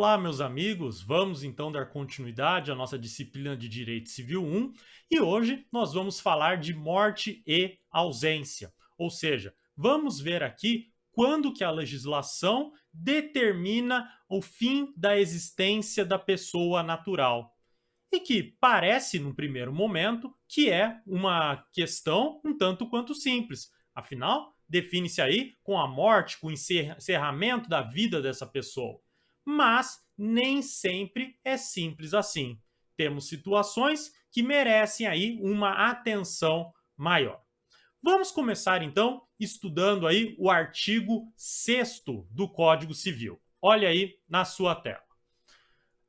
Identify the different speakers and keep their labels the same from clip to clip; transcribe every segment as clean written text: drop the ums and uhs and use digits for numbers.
Speaker 1: Olá, meus amigos. Vamos então dar continuidade à nossa disciplina de Direito Civil 1 e hoje nós vamos falar de morte e ausência. Ou seja, vamos ver aqui quando que a legislação determina o fim da existência da pessoa natural. E que parece, no primeiro momento, que é uma questão um tanto quanto simples. Afinal, define-se aí com a morte, com o encerramento da vida dessa pessoa. Mas nem sempre é simples assim. Temos situações que merecem aí uma atenção maior. Vamos começar então estudando aí o artigo 6º do Código Civil. Olha aí na sua tela.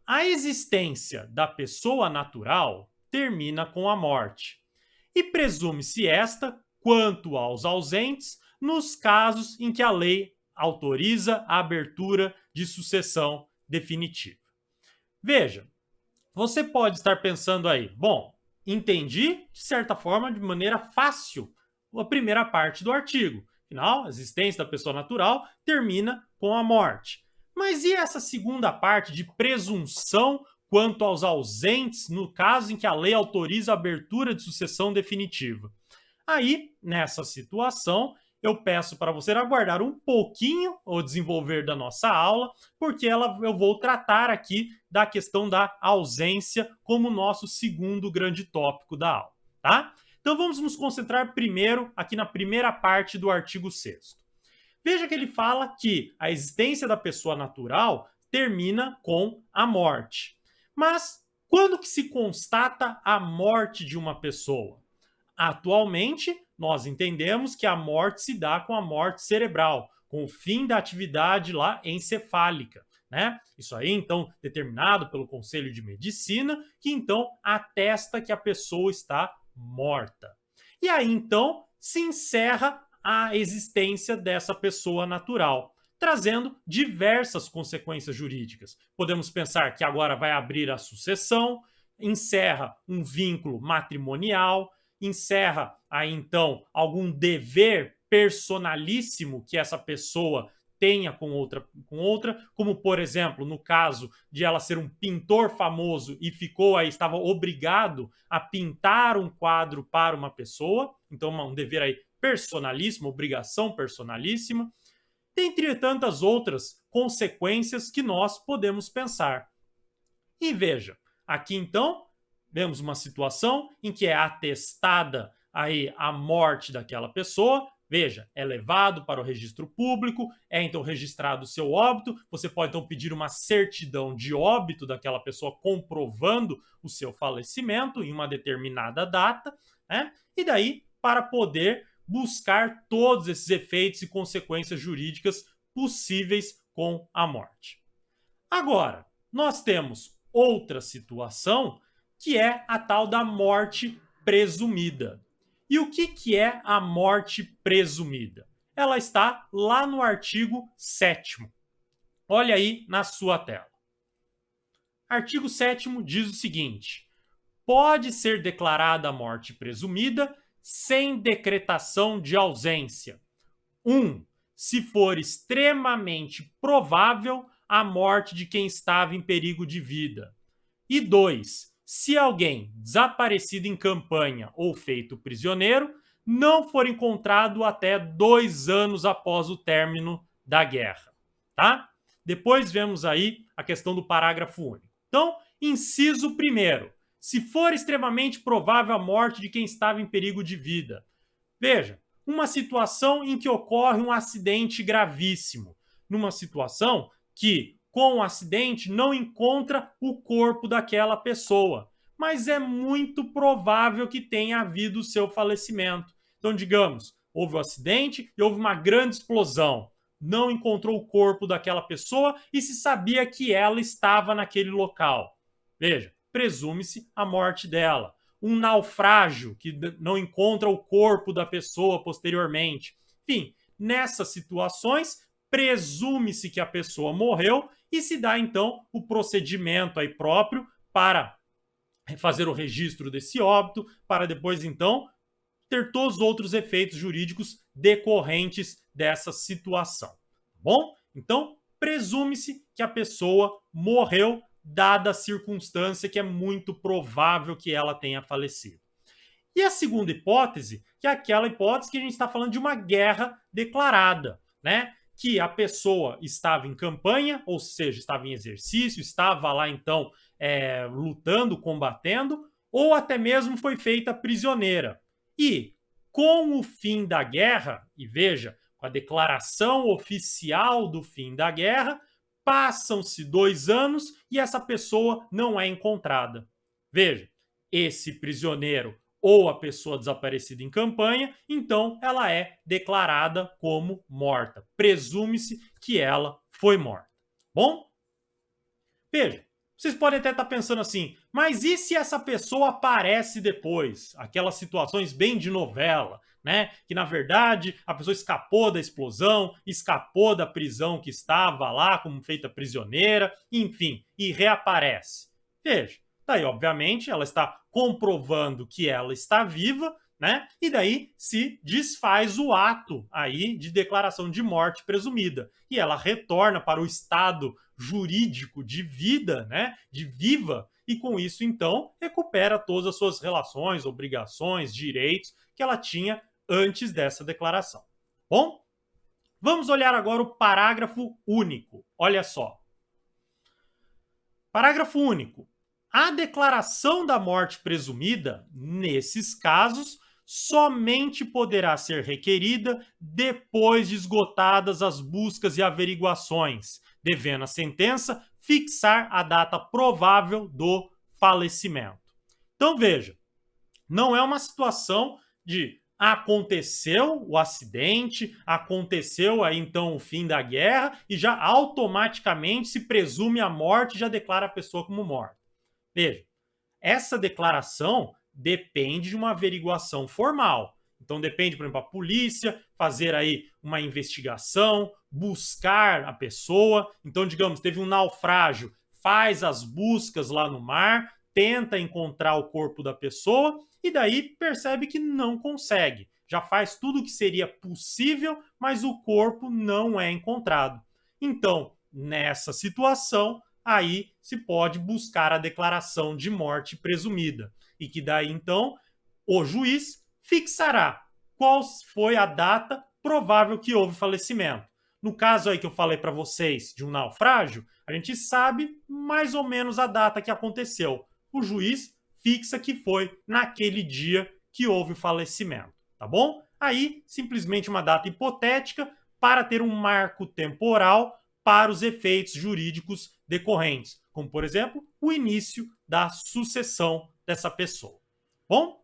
Speaker 1: A existência da pessoa natural termina com a morte, e presume-se esta, quanto aos ausentes, nos casos em que a lei autoriza a abertura de sucessão definitiva. Veja, você pode estar pensando aí, bom, entendi de certa forma, de maneira fácil, a primeira parte do artigo. Afinal, a existência da pessoa natural termina com a morte. Mas e essa segunda parte de presunção quanto aos ausentes, no caso em que a lei autoriza a abertura de sucessão definitiva? Aí, nessa situação, eu peço para você aguardar um pouquinho o desenvolver da nossa aula, porque eu vou tratar aqui da questão da ausência como nosso segundo grande tópico da aula, tá? Então vamos nos concentrar primeiro aqui na primeira parte do artigo 6º. Veja que ele fala que a existência da pessoa natural termina com a morte. Mas quando que se constata a morte de uma pessoa? Atualmente, nós entendemos que a morte se dá com a morte cerebral, com o fim da atividade lá encefálica, né? Isso aí, então, determinado pelo Conselho de Medicina, que então atesta que a pessoa está morta. E aí, então, se encerra a existência dessa pessoa natural, trazendo diversas consequências jurídicas. Podemos pensar que agora vai abrir a sucessão, encerra um vínculo matrimonial, encerra aí então algum dever personalíssimo que essa pessoa tenha com outra, como por exemplo, no caso de ela ser um pintor famoso e ficou aí, estava obrigado a pintar um quadro para uma pessoa, então um dever aí personalíssimo, obrigação personalíssima, dentre tantas outras consequências que nós podemos pensar. E veja, aqui então vemos uma situação em que é atestada aí a morte daquela pessoa. Veja, é levado para o registro público, é então registrado o seu óbito. Você pode então pedir uma certidão de óbito daquela pessoa comprovando o seu falecimento em uma determinada data, né? E daí para poder buscar todos esses efeitos e consequências jurídicas possíveis com a morte. Agora, nós temos outra situação que é a tal da morte presumida. E o que é a morte presumida? Ela está lá no artigo 7º. Olha aí na sua tela. Artigo 7º diz o seguinte: pode ser declarada a morte presumida sem decretação de ausência. 1. Se for extremamente provável a morte de quem estava em perigo de vida. E 2. Se alguém desaparecido em campanha ou feito prisioneiro não for encontrado até 2 anos após o término da guerra, tá? Depois vemos aí a questão do parágrafo único. Então, inciso primeiro, se for extremamente provável a morte de quem estava em perigo de vida. Veja, uma situação em que ocorre um acidente gravíssimo, numa situação que, com o acidente, não encontra o corpo daquela pessoa, mas é muito provável que tenha havido o seu falecimento. Então, digamos, houve um acidente e houve uma grande explosão. Não encontrou o corpo daquela pessoa e se sabia que ela estava naquele local. Veja, presume-se a morte dela. Um naufrágio que não encontra o corpo da pessoa posteriormente. Enfim, nessas situações, presume-se que a pessoa morreu e se dá então o procedimento aí próprio para fazer o registro desse óbito, para depois então ter todos os outros efeitos jurídicos decorrentes dessa situação. Tá bom? Então, presume-se que a pessoa morreu, dada a circunstância que é muito provável que ela tenha falecido. E a segunda hipótese, que é aquela hipótese que a gente está falando de uma guerra declarada, né? Que a pessoa estava em campanha, ou seja, estava em exercício, estava lá então lutando, combatendo, ou até mesmo foi feita prisioneira. E com o fim da guerra, e veja, com a declaração oficial do fim da guerra, passam-se 2 anos e essa pessoa não é encontrada. Veja, esse prisioneiro ou a pessoa desaparecida em campanha, então ela é declarada como morta. Presume-se que ela foi morta. Bom, veja, vocês podem até estar pensando assim, mas e se essa pessoa aparece depois? Aquelas situações bem de novela, né? Que na verdade a pessoa escapou da explosão, escapou da prisão que estava lá como feita prisioneira, enfim, e reaparece. Veja, daí obviamente ela está comprovando que ela está viva, né? E daí se desfaz o ato aí de declaração de morte presumida. E ela retorna para o estado jurídico de vida, né? De viva, e com isso, então, recupera todas as suas relações, obrigações, direitos que ela tinha antes dessa declaração. Bom, vamos olhar agora o parágrafo único. Olha só. Parágrafo único. A declaração da morte presumida, nesses casos, somente poderá ser requerida depois de esgotadas as buscas e averiguações, devendo a sentença fixar a data provável do falecimento. Então, veja, não é uma situação de aconteceu o acidente, aconteceu aí então o fim da guerra e já automaticamente se presume a morte e já declara a pessoa como morta. Veja, essa declaração depende de uma averiguação formal. Então depende, por exemplo, a polícia fazer aí uma investigação, buscar a pessoa. Então, digamos, teve um naufrágio, faz as buscas lá no mar, tenta encontrar o corpo da pessoa e daí percebe que não consegue. Já faz tudo o que seria possível, mas o corpo não é encontrado. Então, nessa situação, aí se pode buscar a declaração de morte presumida. E que daí, então, o juiz fixará qual foi a data provável que houve falecimento. No caso aí que eu falei para vocês de um naufrágio, a gente sabe mais ou menos a data que aconteceu. O juiz fixa que foi naquele dia que houve o falecimento, tá bom? Aí, simplesmente uma data hipotética para ter um marco temporal para os efeitos jurídicos decorrentes, como, por exemplo, o início da sucessão dessa pessoa. Bom,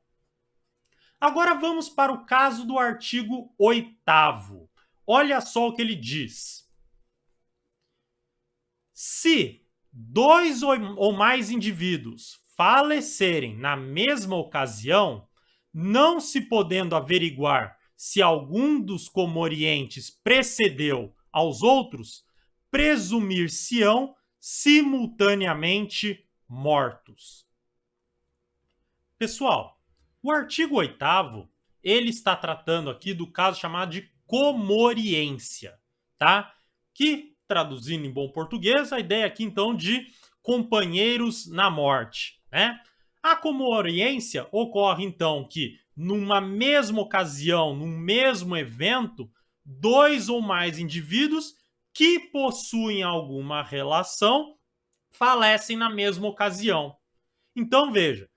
Speaker 1: agora vamos para o caso do artigo 8º. Olha só o que ele diz. Se 2 ou mais indivíduos falecerem na mesma ocasião, não se podendo averiguar se algum dos comorientes precedeu aos outros, presumir-se-ão simultaneamente mortos. Pessoal, o artigo 8º, ele está tratando aqui do caso chamado de comoriência, tá? Que, traduzindo em bom português, a ideia aqui então de companheiros na morte, né? A comoriência ocorre então que numa mesma ocasião, num mesmo evento, 2 ou mais indivíduos que possuem alguma relação falecem na mesma ocasião. Então veja,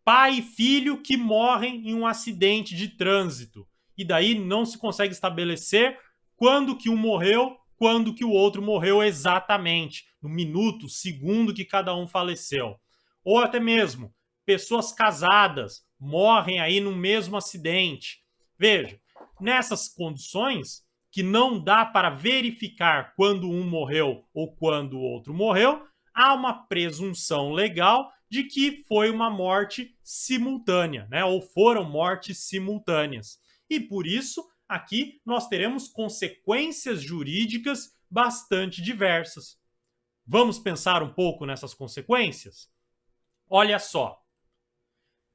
Speaker 1: pai e filho que morrem em um acidente de trânsito. E daí não se consegue estabelecer quando que um morreu, quando que o outro morreu exatamente, no minuto, segundo que cada um faleceu. Ou até mesmo pessoas casadas morrem aí no mesmo acidente. Veja, nessas condições que não dá para verificar quando um morreu ou quando o outro morreu, há uma presunção legal de que foi uma morte simultânea, né? Ou foram mortes simultâneas. E por isso, aqui nós teremos consequências jurídicas bastante diversas. Vamos pensar um pouco nessas consequências? Olha só.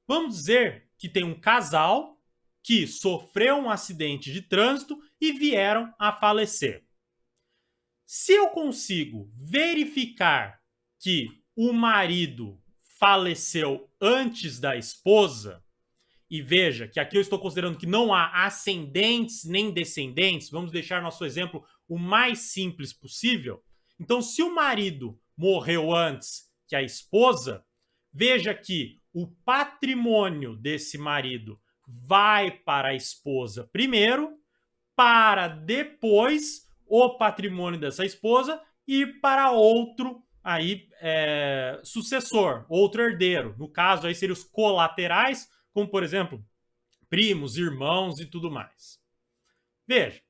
Speaker 1: Vamos dizer que tem um casal que sofreu um acidente de trânsito e vieram a falecer. Se eu consigo verificar que o marido faleceu antes da esposa, e veja que aqui eu estou considerando que não há ascendentes nem descendentes, vamos deixar nosso exemplo o mais simples possível. Então, se o marido morreu antes que a esposa, veja que o patrimônio desse marido vai para a esposa primeiro, para depois o patrimônio dessa esposa ir para outro aí sucessor, outro herdeiro. No caso, aí seriam os colaterais, como por exemplo, primos, irmãos e tudo mais. Veja,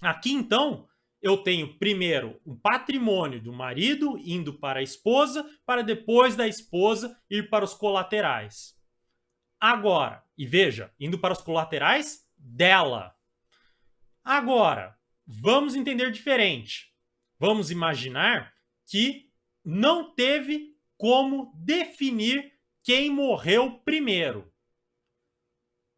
Speaker 1: aqui então eu tenho primeiro o patrimônio do marido indo para a esposa, para depois da esposa ir para os colaterais. Agora, e veja, indo para os colaterais dela. Agora, vamos entender diferente. Vamos imaginar que não teve como definir quem morreu primeiro.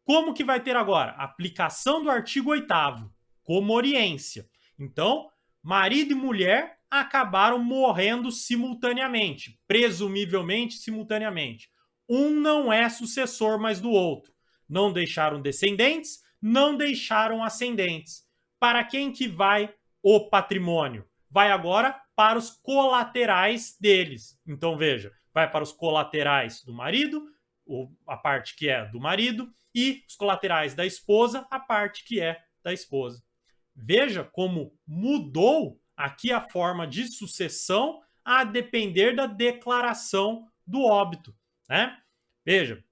Speaker 1: Como que vai ter agora? Aplicação do artigo 8º, comoriência. Então, marido e mulher acabaram morrendo simultaneamente, presumivelmente simultaneamente. Um não é sucessor mais do outro. Não deixaram descendentes, não deixaram ascendentes. Para quem que vai o patrimônio? Vai agora para os colaterais deles. Então, veja, vai para os colaterais do marido, a parte que é do marido, e os colaterais da esposa, a parte que é da esposa. Veja como mudou aqui a forma de sucessão a depender da declaração do óbito, né? Veja,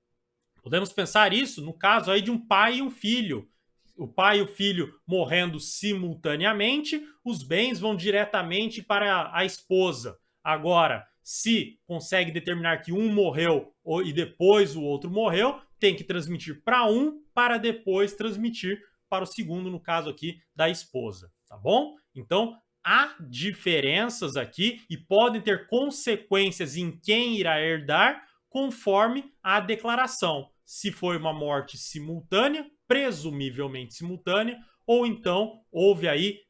Speaker 1: podemos pensar isso no caso aí de um pai e um filho. O pai e o filho morrendo simultaneamente, os bens vão diretamente para a esposa. Agora, se consegue determinar que um morreu e depois o outro morreu, tem que transmitir para um para depois transmitir para o segundo, no caso aqui da esposa, tá bom? Então, há diferenças aqui e podem ter consequências em quem irá herdar conforme a declaração. Se foi uma morte simultânea, presumivelmente simultânea, ou então houve aí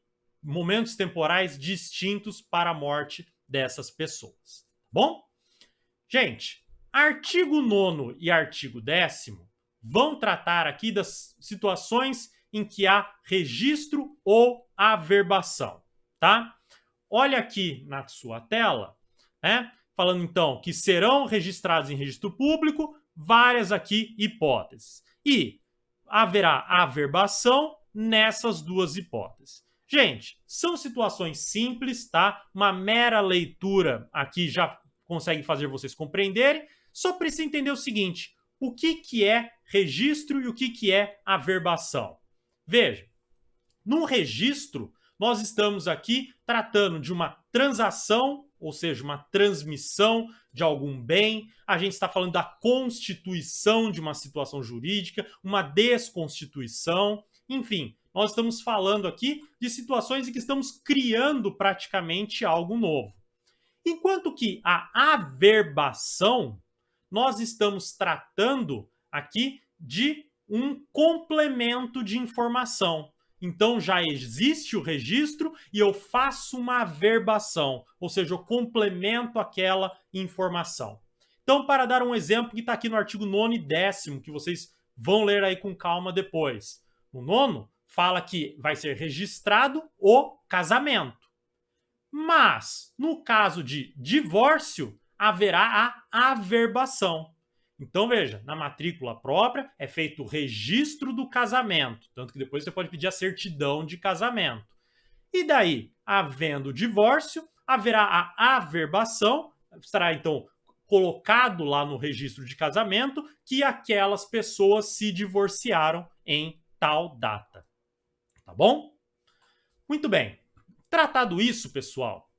Speaker 1: momentos temporais distintos para a morte dessas pessoas. Bom? Gente, artigo 9º e artigo 10º vão tratar aqui das situações em que há registro ou averbação, tá? Olha aqui na sua tela, né? Falando então que serão registrados em registro público várias aqui hipóteses. E haverá averbação nessas duas hipóteses. Gente, são situações simples, tá? Uma mera leitura aqui já consegue fazer vocês compreenderem. Só precisa entender o seguinte: o que é registro e o que é averbação. Veja, num registro, nós estamos aqui tratando de uma transação, ou seja, uma transmissão de algum bem. A gente está falando da constituição de uma situação jurídica, uma desconstituição, enfim, nós estamos falando aqui de situações em que estamos criando praticamente algo novo. Enquanto que a averbação, nós estamos tratando aqui de um complemento de informação. Então já existe o registro e eu faço uma averbação, ou seja, eu complemento aquela informação. Então, para dar um exemplo que está aqui no artigo 9º e 10º, que vocês vão ler aí com calma depois. O 9º fala que vai ser registrado o casamento. Mas, no caso de divórcio, haverá a averbação. Então, veja, na matrícula própria é feito o registro do casamento, tanto que depois você pode pedir a certidão de casamento. E daí, havendo divórcio, haverá a averbação, estará então colocado lá no registro de casamento que aquelas pessoas se divorciaram em tal data. Tá bom? Muito bem. Tratado isso, pessoal,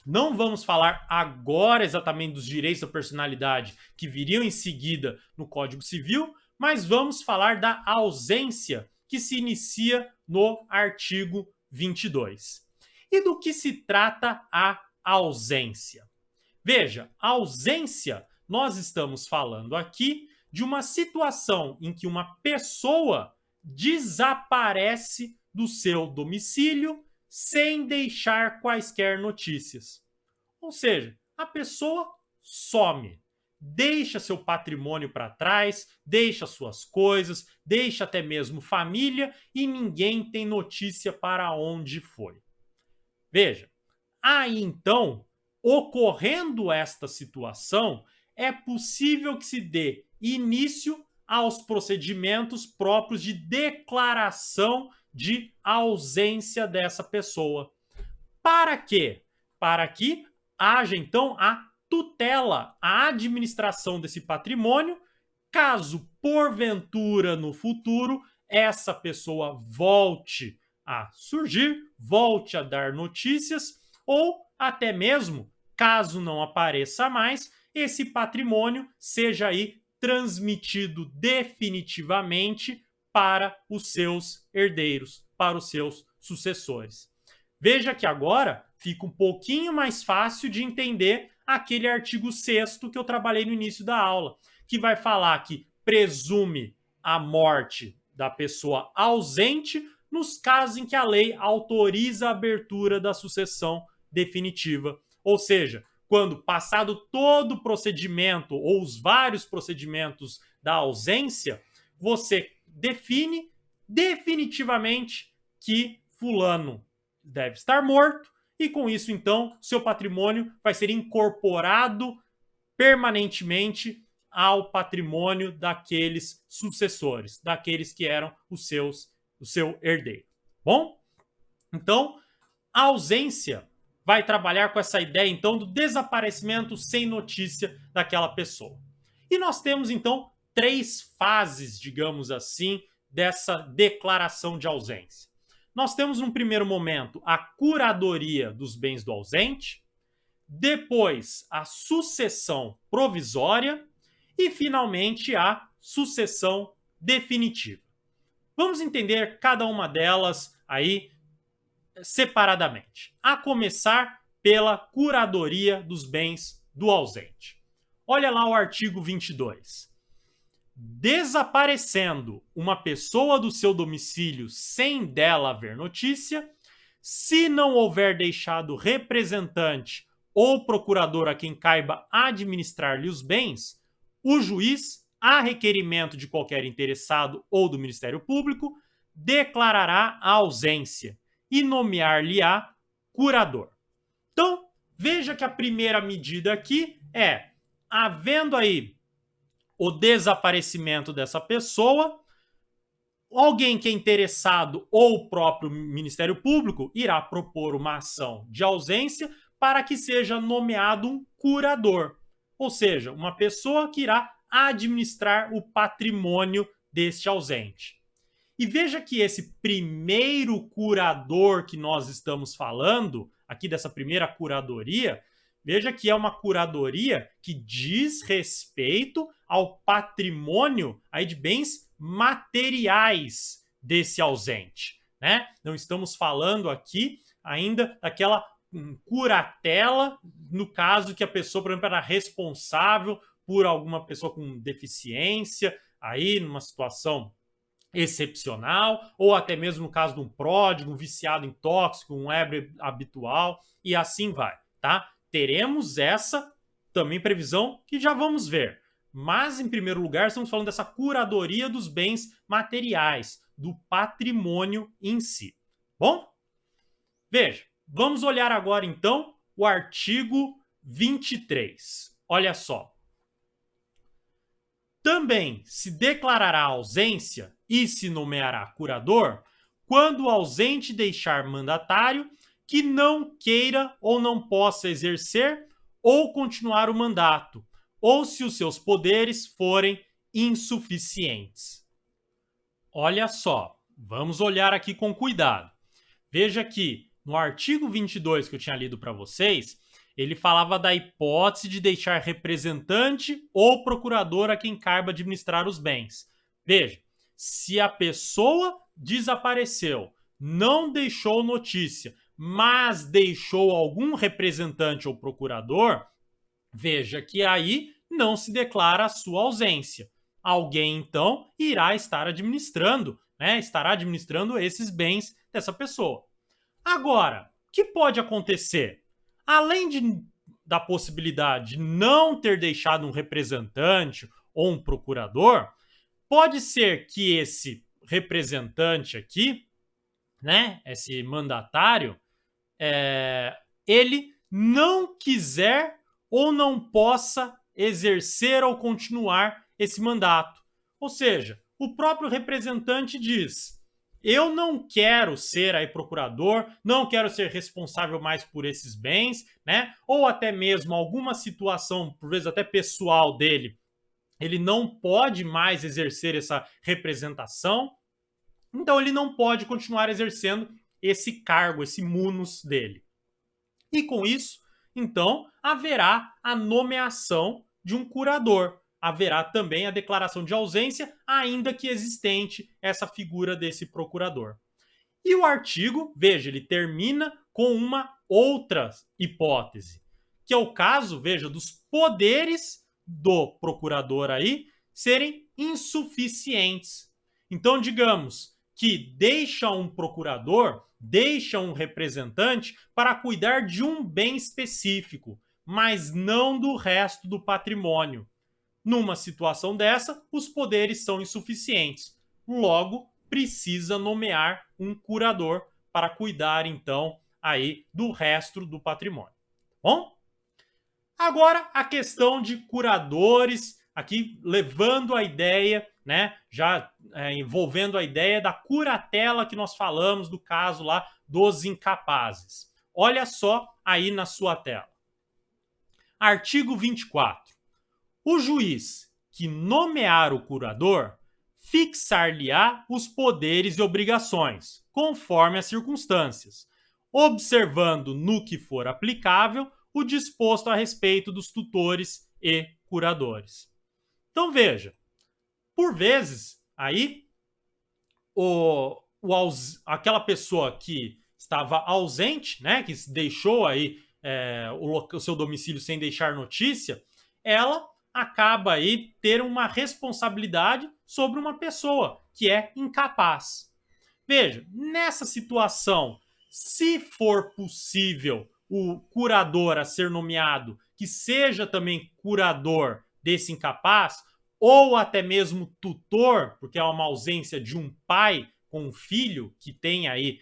Speaker 1: não vamos falar agora exatamente dos direitos da personalidade que viriam em seguida no Código Civil, mas vamos falar da ausência que se inicia no artigo 22. E do que se trata a ausência? Veja, a ausência, nós estamos falando aqui de uma situação em que uma pessoa desaparece do seu domicílio sem deixar quaisquer notícias. Ou seja, a pessoa some, deixa seu patrimônio para trás, deixa suas coisas, deixa até mesmo família e ninguém tem notícia para onde foi. Veja, aí então, ocorrendo esta situação, é possível que se dê início aos procedimentos próprios de declaração de ausência dessa pessoa. Para quê? Para que haja então a tutela, a administração desse patrimônio, caso porventura no futuro essa pessoa volte a surgir, volte a dar notícias, ou até mesmo, caso não apareça mais, esse patrimônio seja aí transmitido definitivamente para os seus herdeiros, para os seus sucessores. Veja que agora fica um pouquinho mais fácil de entender aquele artigo 6º que eu trabalhei no início da aula, que vai falar que presume a morte da pessoa ausente nos casos em que a lei autoriza a abertura da sucessão definitiva. Ou seja, quando passado todo o procedimento ou os vários procedimentos da ausência, você define definitivamente que fulano deve estar morto e com isso então seu patrimônio vai ser incorporado permanentemente ao patrimônio daqueles sucessores, daqueles que eram o seu herdeiro. Bom, então a ausência vai trabalhar com essa ideia então do desaparecimento sem notícia daquela pessoa. E nós temos então 3 fases, digamos assim, dessa declaração de ausência. Nós temos num primeiro momento a curadoria dos bens do ausente, depois a sucessão provisória e finalmente a sucessão definitiva. Vamos entender cada uma delas aí separadamente. A começar pela curadoria dos bens do ausente. Olha lá o artigo 22. Desaparecendo uma pessoa do seu domicílio sem dela haver notícia, se não houver deixado representante ou procurador a quem caiba administrar-lhe os bens, o juiz, a requerimento de qualquer interessado ou do Ministério Público, declarará a ausência e nomear-lhe-á curador. Então, veja que a primeira medida aqui é, havendo aí o desaparecimento dessa pessoa, alguém que é interessado ou o próprio Ministério Público irá propor uma ação de ausência para que seja nomeado um curador, ou seja, uma pessoa que irá administrar o patrimônio deste ausente. E veja que esse primeiro curador que nós estamos falando, aqui dessa primeira curadoria, veja que é uma curadoria que diz respeito ao patrimônio aí de bens materiais desse ausente, né? Não estamos falando aqui ainda daquela curatela, no caso que a pessoa, por exemplo, era responsável por alguma pessoa com deficiência, aí numa situação excepcional, ou até mesmo no caso de um pródigo, um viciado em tóxico, um ébrio habitual, e assim vai, tá? Teremos essa também previsão que já vamos ver. Mas, em primeiro lugar, estamos falando dessa curadoria dos bens materiais, do patrimônio em si. Bom? Veja, vamos olhar agora, então, o artigo 23. Olha só. Também se declarará ausência e se nomeará curador quando o ausente deixar mandatário que não queira ou não possa exercer ou continuar o mandato, ou se os seus poderes forem insuficientes. Olha só, vamos olhar aqui com cuidado. Veja que no artigo 22 que eu tinha lido para vocês, ele falava da hipótese de deixar representante ou procurador a quem caiba administrar os bens. Veja, se a pessoa desapareceu, não deixou notícia, mas deixou algum representante ou procurador, veja que aí não se declara a sua ausência. Alguém, então, irá estar administrando, né? Estará administrando esses bens dessa pessoa. Agora, o que pode acontecer? Além da possibilidade de não ter deixado um representante ou um procurador, pode ser que esse representante aqui, né, esse mandatário, ele não quiser ou não possa exercer ou continuar esse mandato. Ou seja, o próprio representante diz: eu não quero ser aí procurador, não quero ser responsável mais por esses bens, né? Ou até mesmo alguma situação, por vezes até pessoal dele, ele não pode mais exercer essa representação, então ele não pode continuar exercendo esse cargo, esse munus dele. E com isso, então, haverá a nomeação de um curador. Haverá também a declaração de ausência, ainda que existente essa figura desse procurador. E o artigo, veja, ele termina com uma outra hipótese, que é o caso, veja, dos poderes do procurador aí serem insuficientes. Então, digamos que deixa um procurador, deixa um representante para cuidar de um bem específico, mas não do resto do patrimônio. Numa situação dessa, os poderes são insuficientes. Logo, precisa nomear um curador para cuidar então aí do resto do patrimônio. Bom? Agora a questão de curadores, aqui levando a ideia, né, já envolvendo a ideia da curatela que nós falamos do caso lá dos incapazes. Olha só aí na sua tela. Artigo 24. O juiz que nomear o curador fixar-lhe-á os poderes e obrigações, conforme as circunstâncias, observando no que for aplicável o disposto a respeito dos tutores e curadores. Então veja, por vezes aí aquela pessoa que estava ausente, né, que deixou aí o seu domicílio sem deixar notícia, ela acaba aí ter uma responsabilidade sobre uma pessoa que é incapaz. Veja, nessa situação, se for possível o curador a ser nomeado, que seja também curador desse incapaz, ou até mesmo tutor, porque é uma ausência de um pai com um filho que tem aí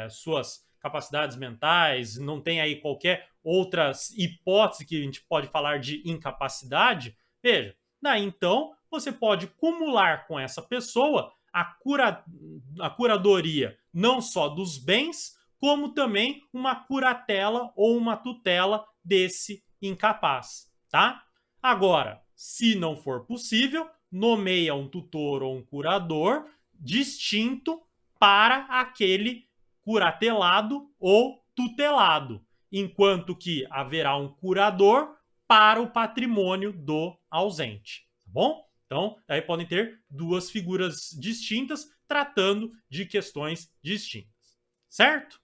Speaker 1: suas capacidades mentais, não tem aí qualquer outras hipótese que a gente pode falar de incapacidade, veja, daí então você pode cumular com essa pessoa a curadoria não só dos bens, como também uma curatela ou uma tutela desse incapaz, tá? Agora, se não for possível, nomeia um tutor ou um curador distinto para aquele curatelado ou tutelado, enquanto que haverá um curador para o patrimônio do ausente, tá bom? Então, aí podem ter duas figuras distintas tratando de questões distintas, certo?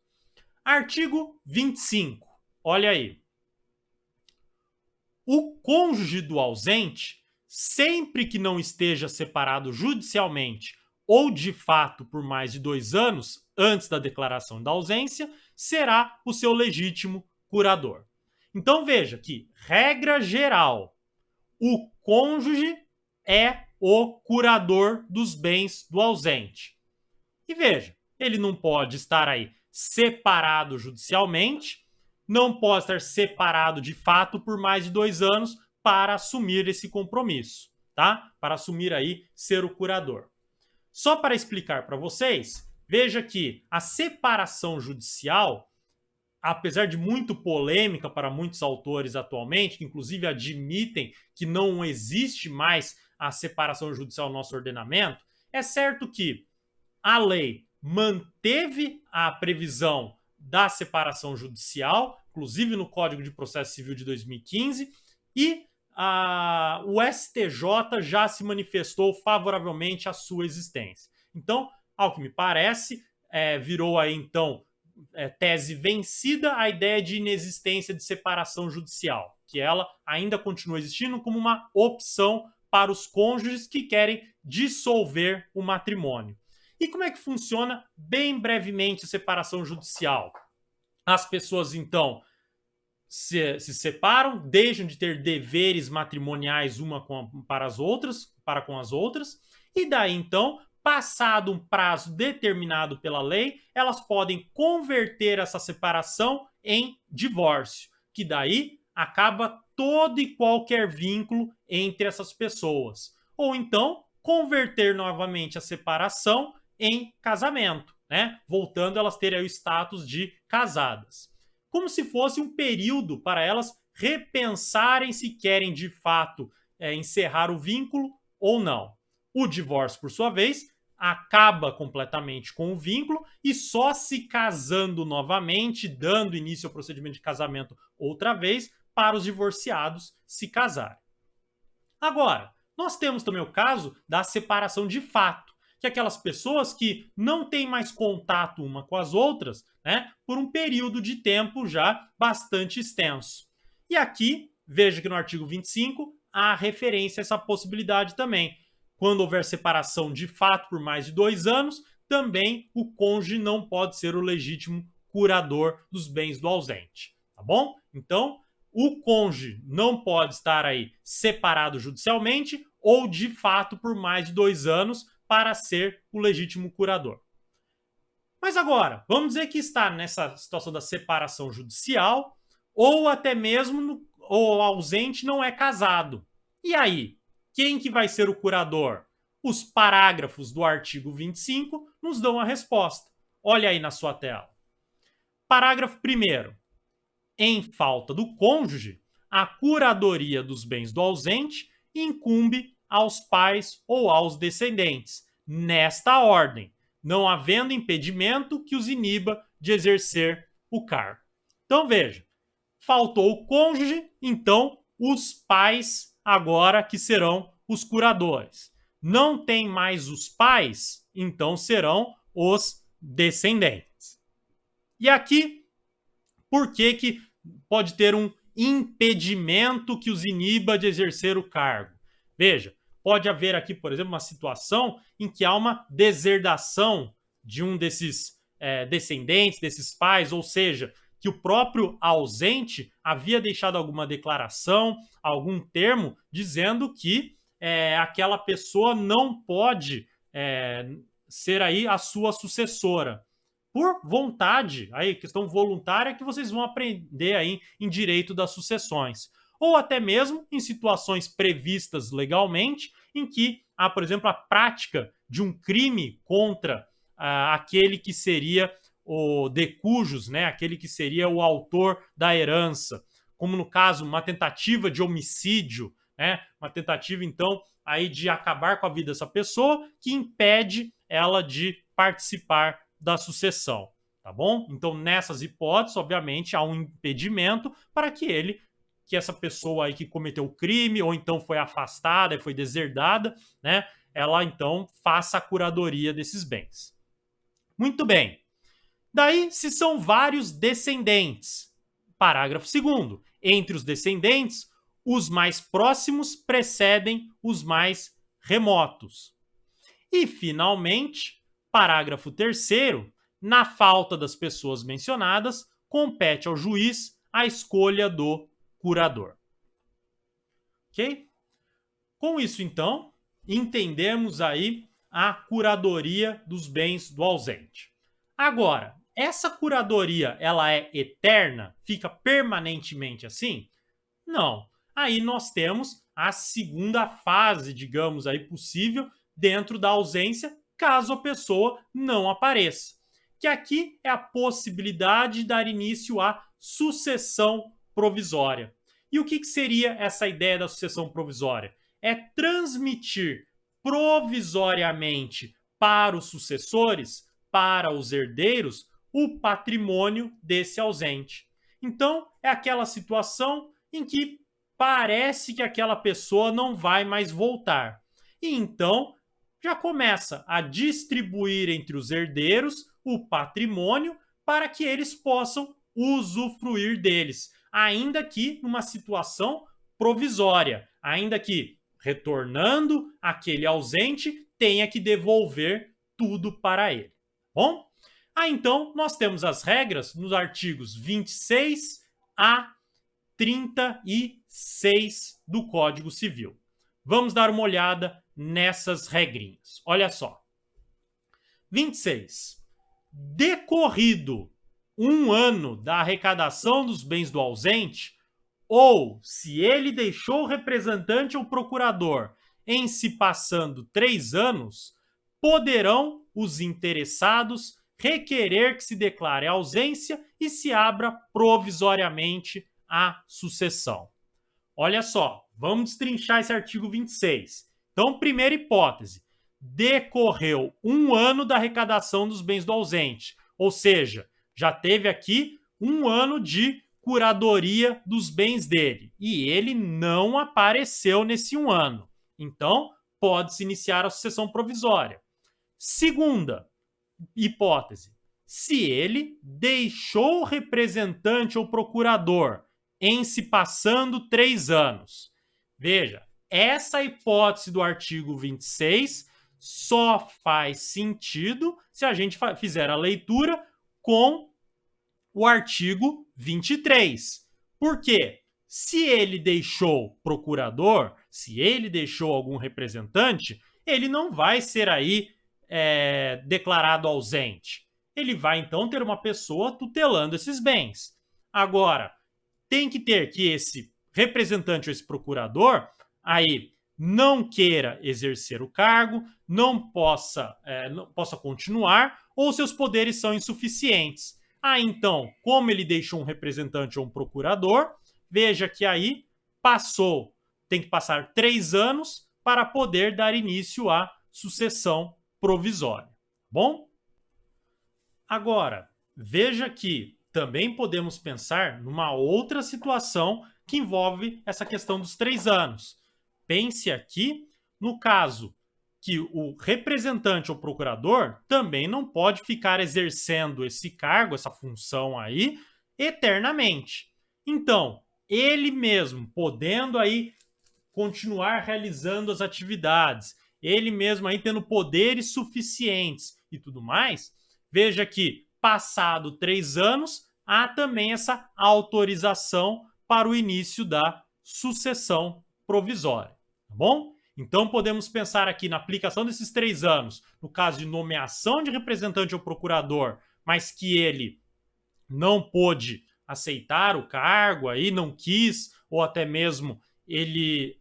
Speaker 1: Artigo 25. Olha aí. O cônjuge do ausente, sempre que não esteja separado judicialmente ou de fato por mais de 2 anos antes da declaração da ausência, será o seu legítimo curador. Então veja que, regra geral, o cônjuge é o curador dos bens do ausente. E veja, ele não pode estar aí separado judicialmente, não pode estar separado de fato por mais de 2 anos para assumir esse compromisso, tá? Para assumir aí ser o curador. Só para explicar para vocês, veja que a separação judicial, apesar de muito polêmica para muitos autores atualmente, que inclusive admitem que não existe mais a separação judicial no nosso ordenamento, é certo que a lei manteve a previsão da separação judicial, inclusive no Código de Processo Civil de 2015, e o STJ já se manifestou favoravelmente à sua existência. Então, ao que me parece, virou aí então tese vencida a ideia de inexistência de separação judicial, que ela ainda continua existindo como uma opção para os cônjuges que querem dissolver o matrimônio. E como é que funciona, bem brevemente, a separação judicial? As pessoas, então, se separam, deixam de ter deveres matrimoniais para com as outras, e daí, então, passado um prazo determinado pela lei, elas podem converter essa separação em divórcio, que daí acaba todo e qualquer vínculo entre essas pessoas. Ou então, converter novamente a separação em casamento, né? Voltando elas terem o status de casadas. Como se fosse um período para elas repensarem se querem de fato encerrar o vínculo ou não. O divórcio, por sua vez, acaba completamente com o vínculo e só se casando novamente, dando início ao procedimento de casamento outra vez, para os divorciados se casarem. Agora, nós temos também o caso da separação de fato, que é aquelas pessoas que não têm mais contato uma com as outras, né, por um período de tempo já bastante extenso. E aqui, veja que no artigo 25 há referência a essa possibilidade também. Quando houver separação de fato por mais de 2 anos, também o cônjuge não pode ser o legítimo curador dos bens do ausente. Tá bom? Então, o cônjuge não pode estar aí separado judicialmente ou de fato por mais de 2 anos para ser o legítimo curador. Mas agora, vamos dizer que está nessa situação da separação judicial ou até mesmo o ausente não é casado. E aí, quem que vai ser o curador? Os parágrafos do artigo 25 nos dão a resposta. Olha aí na sua tela. Parágrafo 1º. Em falta do cônjuge, a curadoria dos bens do ausente incumbe aos pais ou aos descendentes, nesta ordem, não havendo impedimento que os iniba de exercer o cargo. Então veja, faltou o cônjuge, então os pais agora que serão os curadores. Não tem mais os pais, então serão os descendentes. E aqui, por que pode ter um impedimento que os iniba de exercer o cargo? Veja, pode haver aqui, por exemplo, uma situação em que há uma deserdação de um desses descendentes, desses pais, ou seja, que o próprio ausente havia deixado alguma declaração, algum termo, dizendo que aquela pessoa não pode ser aí a sua sucessora. Por vontade, aí, questão voluntária que vocês vão aprender aí em direito das sucessões. Ou até mesmo em situações previstas legalmente, em que há, por exemplo, a prática de um crime contra aquele que seria o de cujos, né, aquele que seria o autor da herança, como no caso uma tentativa de homicídio, né, uma tentativa então aí de acabar com a vida dessa pessoa que impede ela de participar da sucessão, tá bom? Então nessas hipóteses, obviamente, há um impedimento para que essa pessoa aí que cometeu o crime ou então foi afastada e foi deserdada, né, ela então faça a curadoria desses bens. Muito bem. Daí, se são vários descendentes, parágrafo 2º, entre os descendentes, os mais próximos precedem os mais remotos. E, finalmente, parágrafo 3º, na falta das pessoas mencionadas, compete ao juiz a escolha do curador. Ok? Com isso, então, entendemos aí a curadoria dos bens do ausente. Agora, essa curadoria, ela é eterna? Fica permanentemente assim? Não. Aí nós temos a segunda fase, digamos aí, possível dentro da ausência, caso a pessoa não apareça. Que aqui é a possibilidade de dar início à sucessão provisória. E o que seria essa ideia da sucessão provisória? É transmitir provisoriamente para os sucessores, para os herdeiros, o patrimônio desse ausente. Então, é aquela situação em que parece que aquela pessoa não vai mais voltar. E então, já começa a distribuir entre os herdeiros o patrimônio para que eles possam usufruir deles, ainda que numa situação provisória, ainda que retornando aquele ausente tenha que devolver tudo para ele. Bom? Então, nós temos as regras nos artigos 26 a 36 do Código Civil. Vamos dar uma olhada nessas regrinhas. Olha só. 26. Decorrido 1 ano da arrecadação dos bens do ausente, ou se ele deixou o representante ou procurador em se passando 3 anos, poderão os interessados requerer que se declare a ausência e se abra provisoriamente a sucessão. Olha só, vamos destrinchar esse artigo 26. Então, primeira hipótese, decorreu 1 ano da arrecadação dos bens do ausente, ou seja, já teve aqui 1 ano de curadoria dos bens dele e ele não apareceu nesse 1 ano. Então, pode-se iniciar a sucessão provisória. Segunda hipótese, se ele deixou o representante ou procurador em se passando 3 anos. Veja, essa hipótese do artigo 26 só faz sentido se a gente fizer a leitura com o artigo 23. Por quê? Se ele deixou procurador, se ele deixou algum representante, ele não vai ser aí declarado ausente. Ele vai, então, ter uma pessoa tutelando esses bens. Agora, tem que ter que esse representante ou esse procurador aí não queira exercer o cargo, não possa continuar, ou seus poderes são insuficientes. Então, como ele deixou um representante ou um procurador, veja que aí tem que passar 3 anos para poder dar início à sucessão provisória. Bom? Agora, veja que também podemos pensar numa outra situação que envolve essa questão dos 3 anos. Pense aqui no caso que o representante ou procurador também não pode ficar exercendo esse cargo, essa função aí, eternamente. Então, ele mesmo podendo aí continuar realizando as atividades, ele mesmo aí tendo poderes suficientes e tudo mais, veja que, passado 3 anos, há também essa autorização para o início da sucessão provisória, tá bom? Então, podemos pensar aqui na aplicação desses 3 anos, no caso de nomeação de representante ou procurador, mas que ele não pôde aceitar o cargo, aí não quis, ou até mesmo ele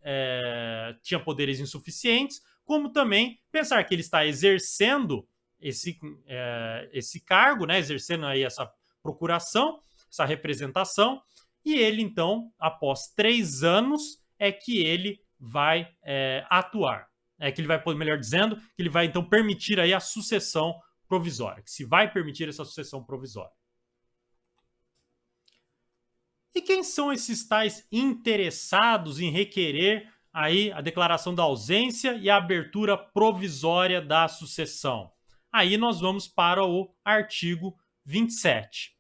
Speaker 1: tinha poderes insuficientes, como também pensar que ele está exercendo esse cargo, né, exercendo aí essa procuração, essa representação, e ele, então, após 3 anos, é que ele vai atuar. Que ele vai, melhor dizendo, que ele vai, então, permitir aí a sucessão provisória, que se vai permitir essa sucessão provisória. E quem são esses tais interessados em requerer aí a declaração da ausência e a abertura provisória da sucessão? Aí nós vamos para o artigo 27.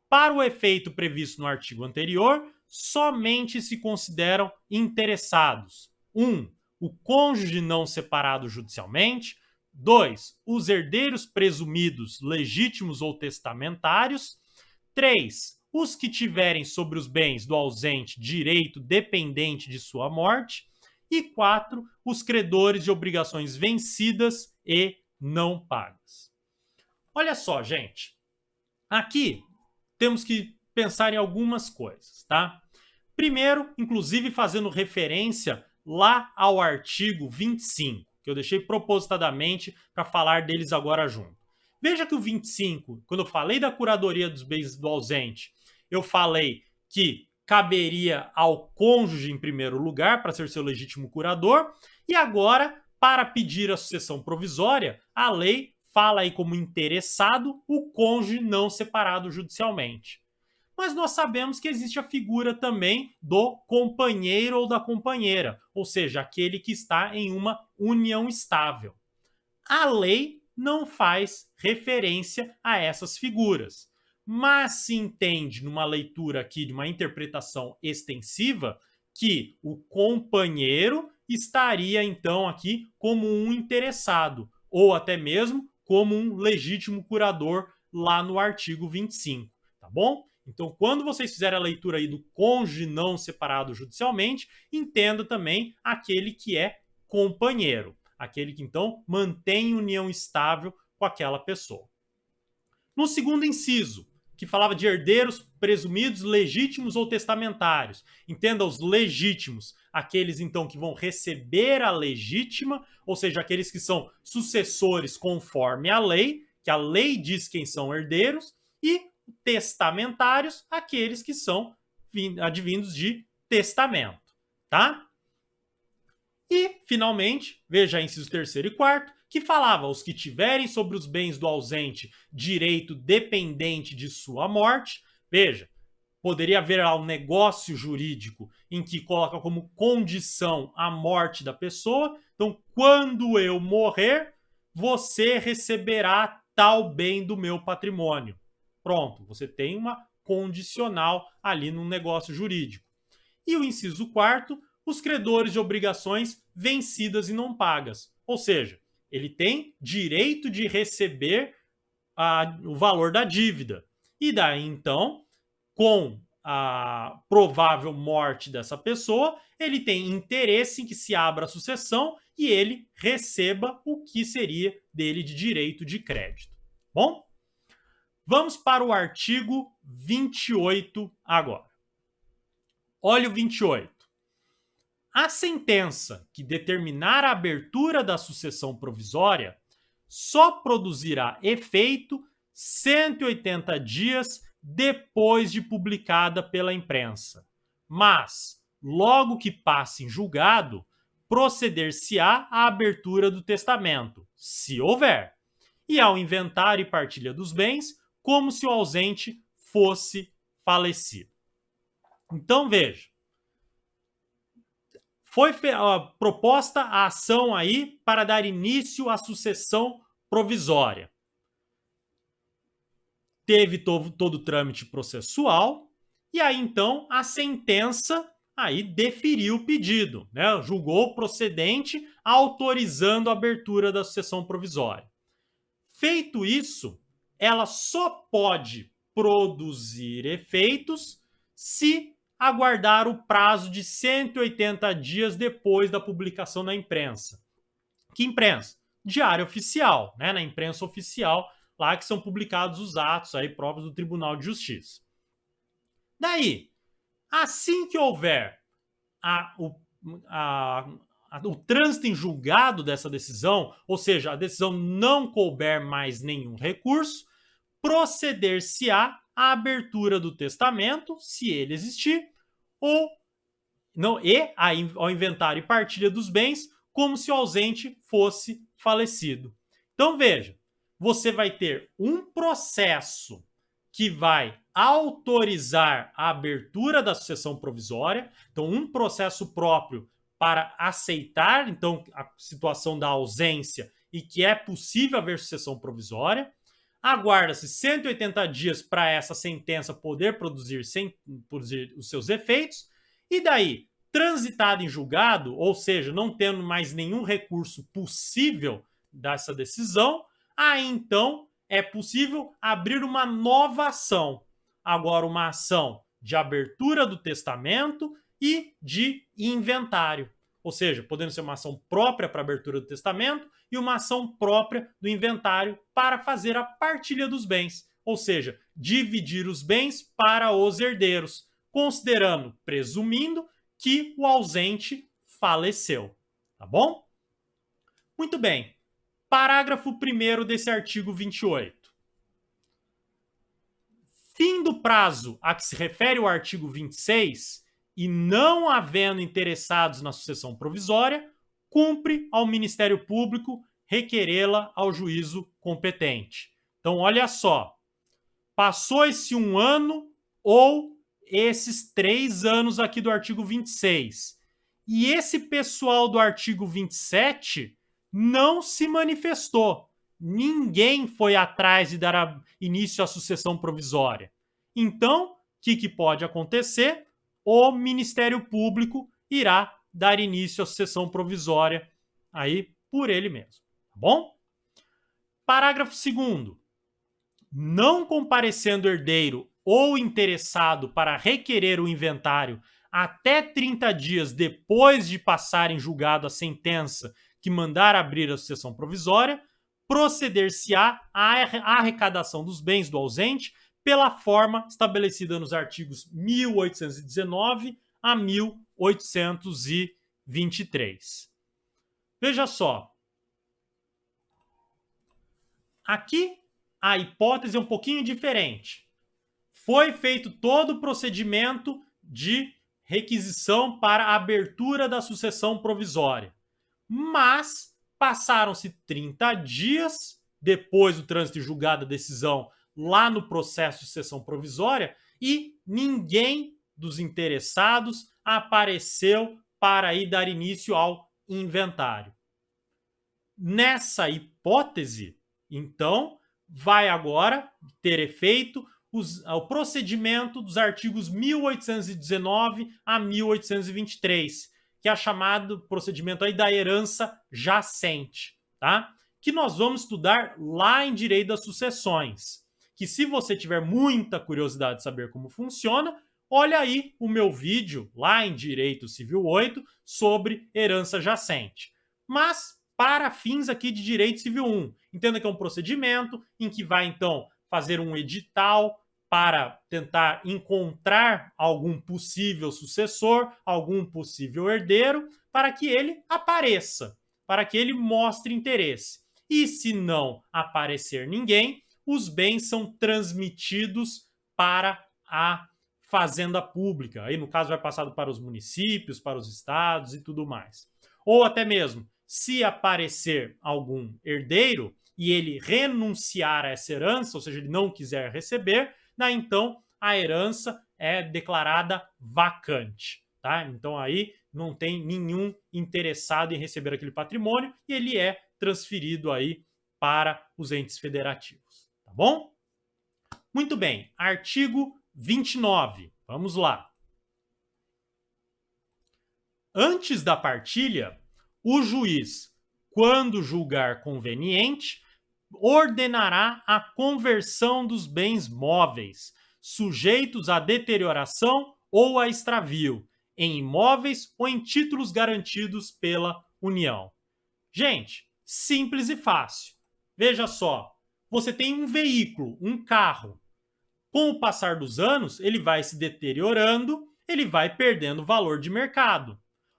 Speaker 1: Para o efeito previsto no artigo anterior, somente se consideram interessados: 1. O cônjuge não separado judicialmente; 2. Os herdeiros presumidos legítimos ou testamentários; 3. Os que tiverem sobre os bens do ausente direito dependente de sua morte; e 4. Os credores de obrigações vencidas e não pagas. Olha só, gente. Aqui temos que pensar em algumas coisas, tá? Primeiro, inclusive fazendo referência lá ao artigo 25, que eu deixei propositadamente para falar deles agora junto. Veja que o 25, quando eu falei da curadoria dos bens do ausente, eu falei que caberia ao cônjuge em primeiro lugar para ser seu legítimo curador, e agora, para pedir a sucessão provisória, a lei fala aí como interessado o cônjuge não separado judicialmente. Mas nós sabemos que existe a figura também do companheiro ou da companheira, ou seja, aquele que está em uma união estável. A lei não faz referência a essas figuras, mas se entende numa leitura aqui, de uma interpretação extensiva, que o companheiro estaria então aqui como um interessado, ou até mesmo como um legítimo curador lá no artigo 25, tá bom? Então, quando vocês fizerem a leitura aí do cônjuge não separado judicialmente, entenda também aquele que é companheiro, aquele que então mantém união estável com aquela pessoa. No segundo inciso, que falava de herdeiros presumidos legítimos ou testamentários. Entenda os legítimos, aqueles então que vão receber a legítima, ou seja, aqueles que são sucessores conforme a lei, que a lei diz quem são herdeiros, e testamentários, aqueles que são advindos de testamento, tá? E, finalmente, veja inciso terceiro e quarto, que falava os que tiverem sobre os bens do ausente direito dependente de sua morte. Veja, poderia haver lá um negócio jurídico em que coloca como condição a morte da pessoa. Então, quando eu morrer, você receberá tal bem do meu patrimônio. Pronto, você tem uma condicional ali no negócio jurídico. E o inciso quarto, os credores de obrigações vencidas e não pagas. Ou seja, ele tem direito de receber o valor da dívida. E daí, então, com a provável morte dessa pessoa, ele tem interesse em que se abra a sucessão e ele receba o que seria dele de direito de crédito. Bom, vamos para o artigo 28 agora. Olha o 28. A sentença que determinar a abertura da sucessão provisória só produzirá efeito 180 dias depois de publicada pela imprensa. Mas, logo que passe em julgado, proceder-se-á à abertura do testamento, se houver, e ao inventário e partilha dos bens, como se o ausente fosse falecido. Então, veja, foi proposta a ação aí para dar início à sucessão provisória. Teve todo o trâmite processual e aí então a sentença aí deferiu o pedido, né? Julgou procedente autorizando a abertura da sucessão provisória. Feito isso, ela só pode produzir efeitos se aguardar o prazo de 180 dias depois da publicação na imprensa. Que imprensa? Diário Oficial, né? Na imprensa oficial, lá que são publicados os atos aí próprios do Tribunal de Justiça. Daí, assim que houver o trânsito em julgado dessa decisão, ou seja, a decisão não couber mais nenhum recurso, proceder-se-á a abertura do testamento, se ele existir, ou não, e ao inventário e partilha dos bens, como se o ausente fosse falecido. Então veja, você vai ter um processo que vai autorizar a abertura da sucessão provisória, então um processo próprio para aceitar então a situação da ausência e que é possível haver sucessão provisória. Aguarda-se 180 dias para essa sentença poder produzir os seus efeitos, e daí, transitado em julgado, ou seja, não tendo mais nenhum recurso possível dessa decisão, aí então é possível abrir uma nova ação. Agora, uma ação de abertura do testamento e de inventário. Ou seja, podendo ser uma ação própria para abertura do testamento e uma ação própria do inventário para fazer a partilha dos bens, ou seja, dividir os bens para os herdeiros, considerando, presumindo que o ausente faleceu. Tá bom? Muito bem. Parágrafo 1º desse artigo 28. Fim do prazo a que se refere o artigo 26 e não havendo interessados na sucessão provisória, cumpre ao Ministério Público requerê-la ao juízo competente. Então, olha só, passou esse 1 ano ou esses 3 anos aqui do artigo 26, e esse pessoal do artigo 27 não se manifestou. Ninguém foi atrás de dar início à sucessão provisória. Então, o que pode acontecer? O Ministério Público irá dar início à sucessão provisória aí por ele mesmo, tá bom? Parágrafo 2º. Não comparecendo herdeiro ou interessado para requerer o inventário até 30 dias depois de passar em julgado a sentença que mandar abrir a sucessão provisória, proceder-se-á à arrecadação dos bens do ausente pela forma estabelecida nos artigos 1819 a 1823. Veja só. Aqui a hipótese é um pouquinho diferente. Foi feito todo o procedimento de requisição para a abertura da sucessão provisória, mas passaram-se 30 dias depois do trânsito e julgado da decisão lá no processo de sucessão provisória e ninguém dos interessados apareceu para ir dar início ao inventário. Nessa hipótese, então, vai agora ter efeito o procedimento dos artigos 1819 a 1823, que é chamado procedimento aí da herança jacente, tá? Que nós vamos estudar lá em Direito das Sucessões. Que se você tiver muita curiosidade de saber como funciona, olha aí o meu vídeo lá em Direito Civil 8 sobre herança jacente. Mas para fins aqui de Direito Civil 1, entenda que é um procedimento em que vai então fazer um edital para tentar encontrar algum possível sucessor, algum possível herdeiro, para que ele apareça, para que ele mostre interesse. E se não aparecer ninguém, os bens são transmitidos para a fazenda pública. Aí, no caso, vai passado para os municípios, para os estados e tudo mais. Ou até mesmo, se aparecer algum herdeiro e ele renunciar a essa herança, ou seja, ele não quiser receber, daí então a herança é declarada vacante, tá? Então aí não tem nenhum interessado em receber aquele patrimônio e ele é transferido aí para os entes federativos, tá bom? Muito bem, artigo 29, vamos lá. Antes da partilha, o juiz, quando julgar conveniente, ordenará a conversão dos bens móveis, sujeitos à deterioração ou a extravio, em imóveis ou em títulos garantidos pela União. Gente, simples e fácil. Veja só, você tem um veículo, um carro. Com o passar dos anos, ele vai se deteriorando, ele vai perdendo valor de mercado.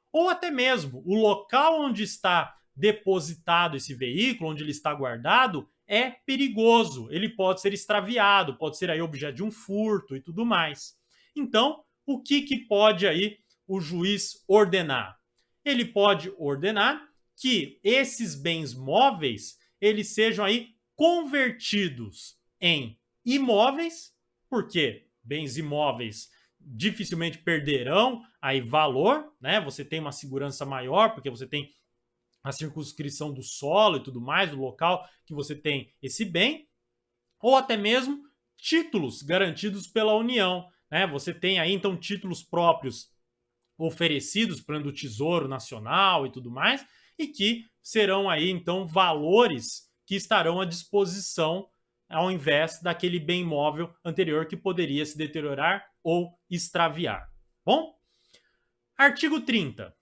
Speaker 1: Ou até mesmo o local onde está depositado esse veículo, onde ele está guardado, é perigoso. Ele pode ser extraviado, pode ser aí objeto de um furto e tudo mais. Então, o que pode aí o juiz ordenar? Ele pode ordenar que esses bens móveis eles sejam aí convertidos em imóveis, porque bens imóveis dificilmente perderão aí valor, né? Você tem uma segurança maior, porque você tem a circunscrição do solo e tudo mais, do local que você tem esse bem, ou até mesmo títulos garantidos pela União, né? Você tem aí então títulos próprios oferecidos pelo Tesouro Nacional e tudo mais, e que serão aí então valores que estarão à disposição ao invés daquele bem imóvel anterior que poderia se deteriorar ou extraviar. Bom? Artigo 30.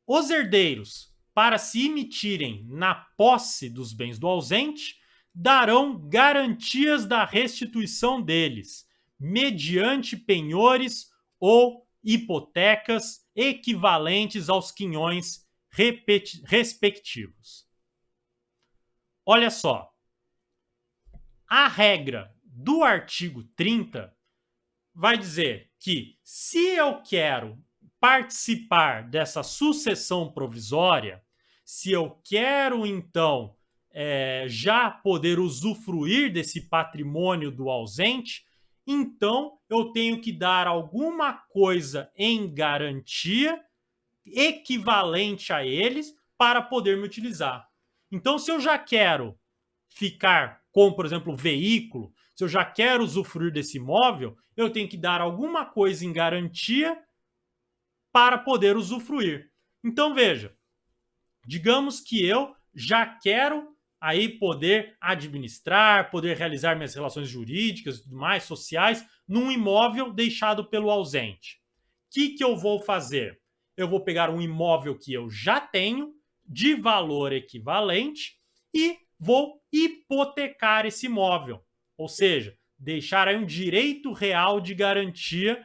Speaker 1: Os herdeiros, para se emitirem na posse dos bens do ausente, darão garantias da restituição deles, mediante penhores ou hipotecas equivalentes aos quinhões respectivos. Olha só, a regra do artigo 30 vai dizer que se eu quero participar dessa sucessão provisória, se eu quero então já poder usufruir desse patrimônio do ausente, então eu tenho que dar alguma coisa em garantia equivalente a eles para poder me utilizar. Então, se eu já quero ficar com, por exemplo, veículo, se eu já quero usufruir desse imóvel, eu tenho que dar alguma coisa em garantia para poder usufruir. Então, veja, digamos que eu já quero aí poder administrar, poder realizar minhas relações jurídicas e tudo mais, sociais, num imóvel deixado pelo ausente. O que eu vou fazer? Eu vou pegar um imóvel que eu já tenho, de valor equivalente, e vou hipotecar esse imóvel. Ou seja, deixar aí um direito real de garantia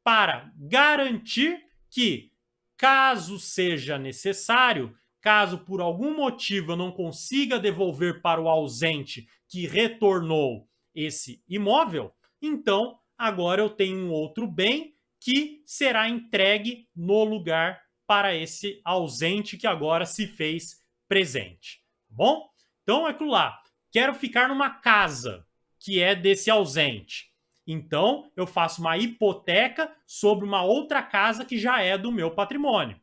Speaker 1: para garantir que, caso seja necessário, caso por algum motivo eu não consiga devolver para o ausente que retornou esse imóvel, então agora eu tenho um outro bem que será entregue no lugar para esse ausente que agora se fez presente. Tá bom? Então, é aquilo lá. Quero ficar numa casa que é desse ausente. Então, eu faço uma hipoteca sobre uma outra casa que já é do meu patrimônio.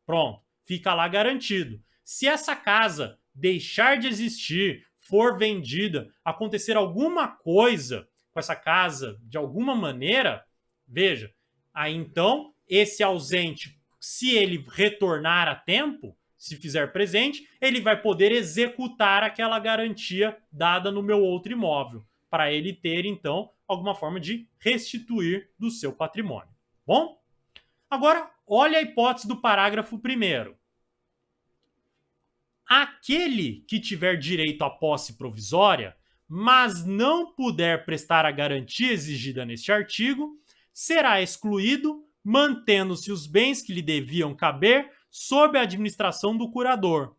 Speaker 1: Pronto, fica lá garantido. Se essa casa deixar de existir, for vendida, acontecer alguma coisa com essa casa de alguma maneira, veja, aí então esse ausente, se ele retornar a tempo, se fizer presente, ele vai poder executar aquela garantia dada no meu outro imóvel, para ele ter então alguma forma de restituir do seu patrimônio. Bom, agora olha a hipótese do parágrafo 1º. Aquele que tiver direito à posse provisória, mas não puder prestar a garantia exigida neste artigo, será excluído, mantendo-se os bens que lhe deviam caber sob a administração do curador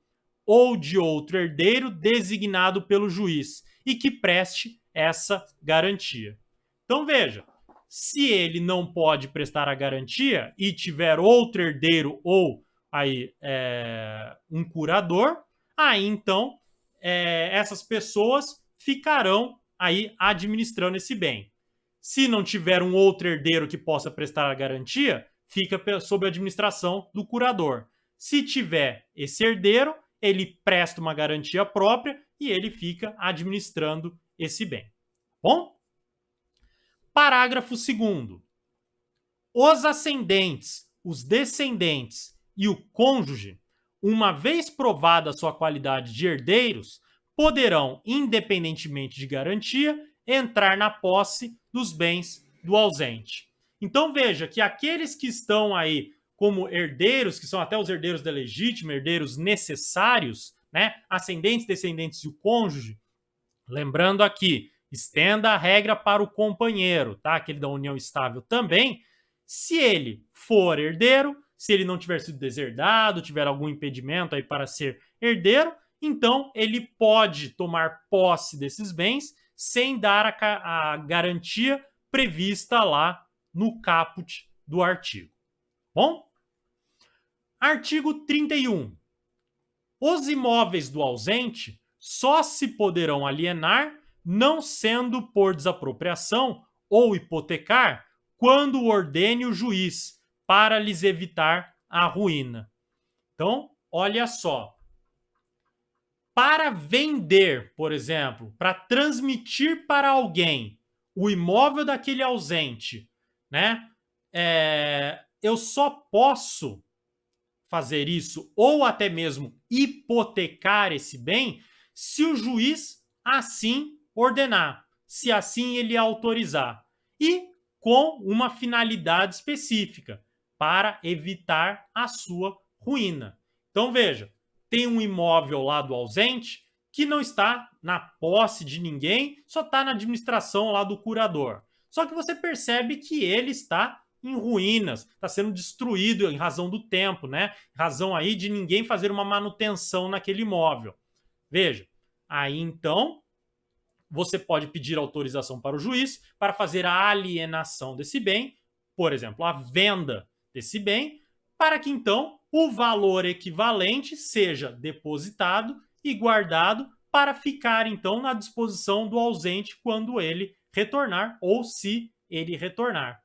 Speaker 1: ou de outro herdeiro designado pelo juiz e que preste essa garantia. Então veja, se ele não pode prestar a garantia e tiver outro herdeiro ou aí um curador, aí então essas pessoas ficarão aí administrando esse bem. Se não tiver um outro herdeiro que possa prestar a garantia, fica sob a administração do curador. Se tiver esse herdeiro, ele presta uma garantia própria e ele fica administrando esse bem. Bom? Parágrafo 2º. Os ascendentes, os descendentes e o cônjuge, uma vez provada a sua qualidade de herdeiros, poderão, independentemente de garantia, entrar na posse dos bens do ausente. Então veja que aqueles que estão aí como herdeiros, que são até os herdeiros da legítima, herdeiros necessários, né, ascendentes, descendentes e o cônjuge, lembrando aqui, estenda a regra para o companheiro, tá? Aquele da união estável também. Se ele for herdeiro, se ele não tiver sido deserdado, tiver algum impedimento aí para ser herdeiro, então ele pode tomar posse desses bens sem dar a garantia prevista lá no caput do artigo. Bom? Artigo 31. Os imóveis do ausente só se poderão alienar não sendo por desapropriação ou hipotecar quando o ordene o juiz para lhes evitar a ruína. Então, olha só. Para vender, por exemplo, para transmitir para alguém o imóvel daquele ausente, né? Eu só posso fazer isso ou até mesmo hipotecar esse bem se o juiz assim ordenar, se assim ele autorizar, e com uma finalidade específica para evitar a sua ruína. Então veja, tem um imóvel lá do ausente que não está na posse de ninguém, só está na administração lá do curador. Só que você percebe que ele está em ruínas, está sendo destruído em razão do tempo, né? Em razão aí de ninguém fazer uma manutenção naquele imóvel. Veja, aí então você pode pedir autorização para o juiz para fazer a alienação desse bem, por exemplo, a venda desse bem, para que então o valor equivalente seja depositado e guardado para ficar então na disposição do ausente quando ele retornar ou se ele retornar.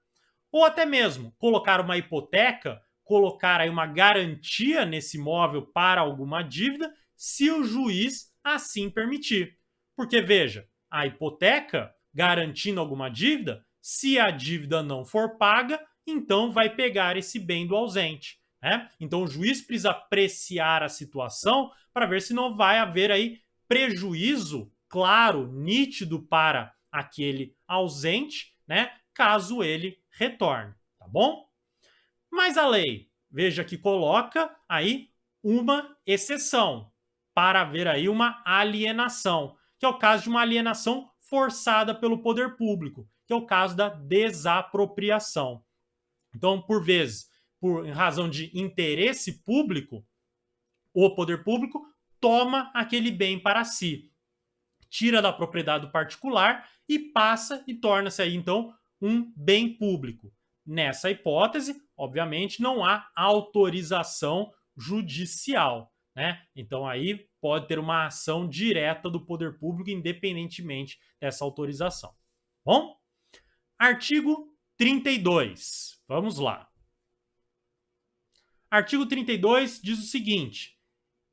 Speaker 1: Ou até mesmo colocar uma hipoteca, colocar aí uma garantia nesse imóvel para alguma dívida, se o juiz assim permitir. Porque veja, a hipoteca garantindo alguma dívida, se a dívida não for paga, então vai pegar esse bem do ausente. né? Então o juiz precisa apreciar a situação para ver se não vai haver aí prejuízo claro, nítido para aquele ausente, né? Caso ele retorne, tá bom? Mas a lei, veja que coloca aí uma exceção para haver aí uma alienação, que é o caso de uma alienação forçada pelo poder público, que é o caso da desapropriação. Então, por vezes, por razão de interesse público, o poder público toma aquele bem para si, tira da propriedade do particular e passa e torna-se aí então um bem público. Nessa hipótese, obviamente, não há autorização judicial, né? Então aí pode ter uma ação direta do poder público independentemente dessa autorização. Bom, artigo 32. Vamos lá. Artigo 32 diz o seguinte: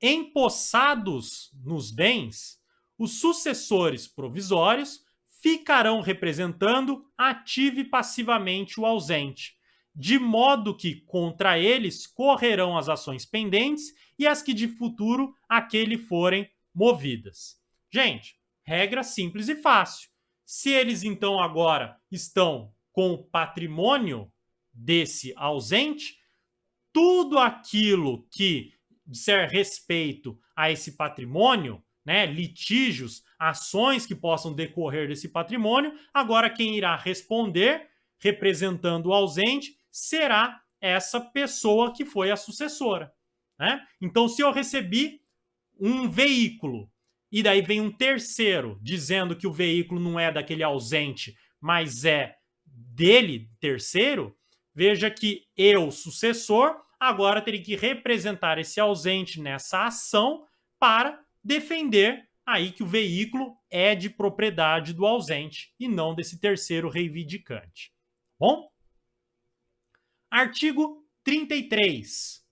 Speaker 1: empossados nos bens, os sucessores provisórios ficarão representando ativa e passivamente o ausente, de modo que contra eles correrão as ações pendentes e as que de futuro aquele forem movidas. Gente, regra simples e fácil. Se eles então agora estão com o patrimônio desse ausente, tudo aquilo que dizer respeito a esse patrimônio, né, litígios, ações que possam decorrer desse patrimônio, agora quem irá responder, representando o ausente, será essa pessoa que foi a sucessora, né? Então, se eu recebi um veículo e daí vem um terceiro dizendo que o veículo não é daquele ausente, mas é dele, terceiro, veja que eu, sucessor, agora teria que representar esse ausente nessa ação para defender aí que o veículo é de propriedade do ausente e não desse terceiro reivindicante. Bom? Artigo 33.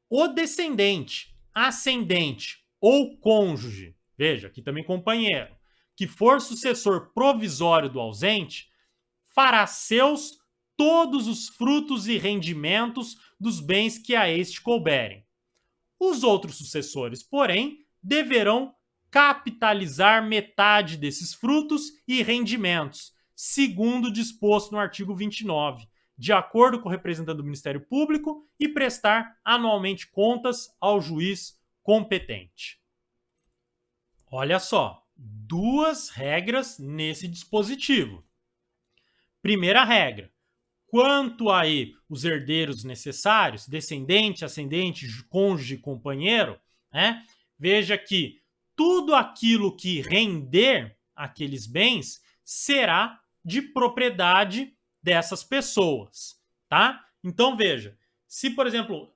Speaker 1: O descendente, ascendente ou cônjuge, veja, aqui também companheiro, que for sucessor provisório do ausente, fará seus todos os frutos e rendimentos dos bens que a este couberem. Os outros sucessores, porém, deverão capitalizar metade desses frutos e rendimentos, segundo disposto no artigo 29, de acordo com o representante do Ministério Público, e prestar anualmente contas ao juiz competente. Olha só, duas regras nesse dispositivo. Primeira regra: quanto aí os herdeiros necessários, descendente, ascendente, cônjuge, companheiro, né? Veja que tudo aquilo que render aqueles bens será de propriedade dessas pessoas, tá? Então veja, se por exemplo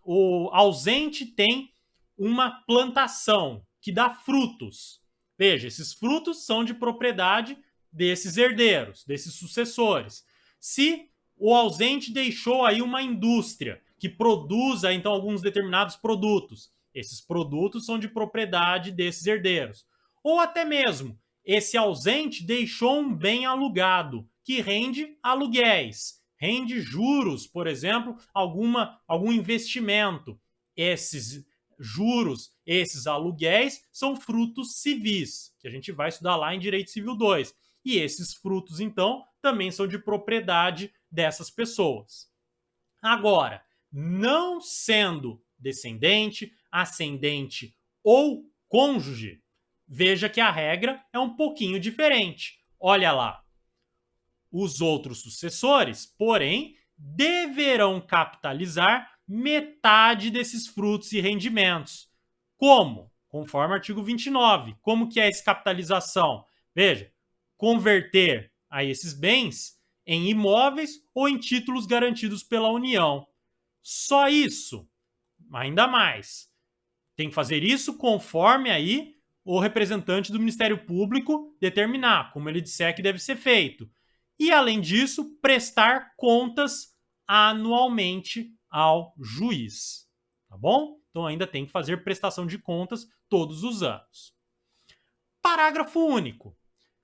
Speaker 1: o ausente tem uma plantação que dá frutos, veja, esses frutos são de propriedade desses herdeiros, desses sucessores. Se o ausente deixou aí uma indústria que produza então alguns determinados produtos, esses produtos são de propriedade desses herdeiros. Ou até mesmo, esse ausente deixou um bem alugado que rende aluguéis, rende juros, por exemplo, algum investimento. Esses juros, esses aluguéis são frutos civis, que a gente vai estudar lá em Direito Civil 2. E esses frutos, então, também são de propriedade dessas pessoas. Agora, não sendo descendente, ascendente ou cônjuge, veja que a regra é um pouquinho diferente. Olha lá. Os outros sucessores, porém, deverão capitalizar metade desses frutos e rendimentos. Como? Conforme o artigo 29. Como que é essa capitalização? Veja, converter a esses bens em imóveis ou em títulos garantidos pela União. Só isso, ainda mais. Tem que fazer isso conforme aí o representante do Ministério Público determinar, como ele disser que deve ser feito. E, além disso, prestar contas anualmente ao juiz. Tá bom? Então ainda tem que fazer prestação de contas todos os anos. Parágrafo único.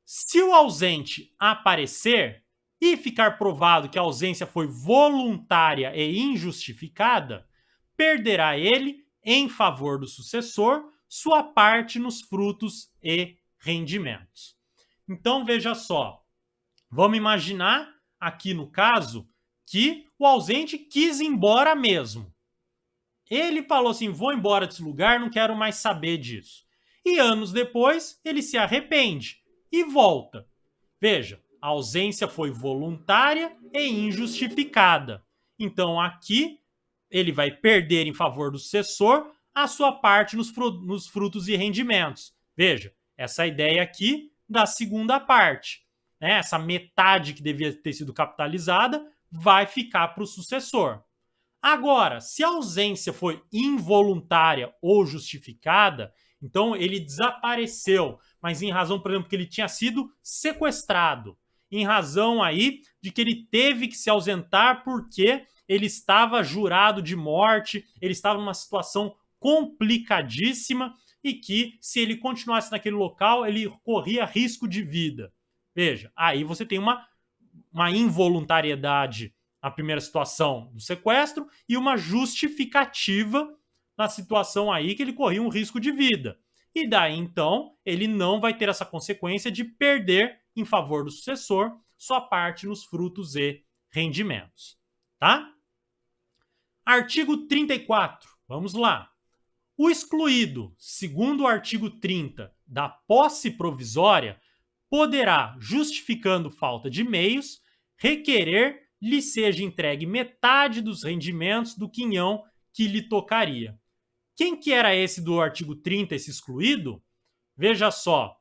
Speaker 1: Se o ausente aparecer, e ficar provado que a ausência foi voluntária e injustificada, perderá ele, em favor do sucessor, sua parte nos frutos e rendimentos. Então, veja só, vamos imaginar aqui no caso que o ausente quis ir embora mesmo. Ele falou assim: vou embora desse lugar, não quero mais saber disso. E anos depois, ele se arrepende e volta. Veja, a ausência foi voluntária e injustificada. Então aqui ele vai perder em favor do sucessor a sua parte nos frutos e rendimentos. Veja, essa ideia aqui da segunda parte, né? Essa metade que devia ter sido capitalizada vai ficar para o sucessor. Agora, se a ausência foi involuntária ou justificada, então ele desapareceu, mas em razão, por exemplo, que ele tinha sido sequestrado, em razão aí de que ele teve que se ausentar porque ele estava jurado de morte, ele estava numa situação complicadíssima e que, se ele continuasse naquele local, ele corria risco de vida. Veja, aí você tem uma involuntariedade na primeira situação do sequestro e uma justificativa na situação aí que ele corria um risco de vida. E daí, então, ele não vai ter essa consequência de perder em favor do sucessor sua parte nos frutos e rendimentos. Tá? Artigo 34. Vamos lá. O excluído, segundo o artigo 30, da posse provisória, poderá, justificando falta de meios, requerer lhe seja entregue metade dos rendimentos do quinhão que lhe tocaria. Quem que era esse do artigo 30, esse excluído? Veja só,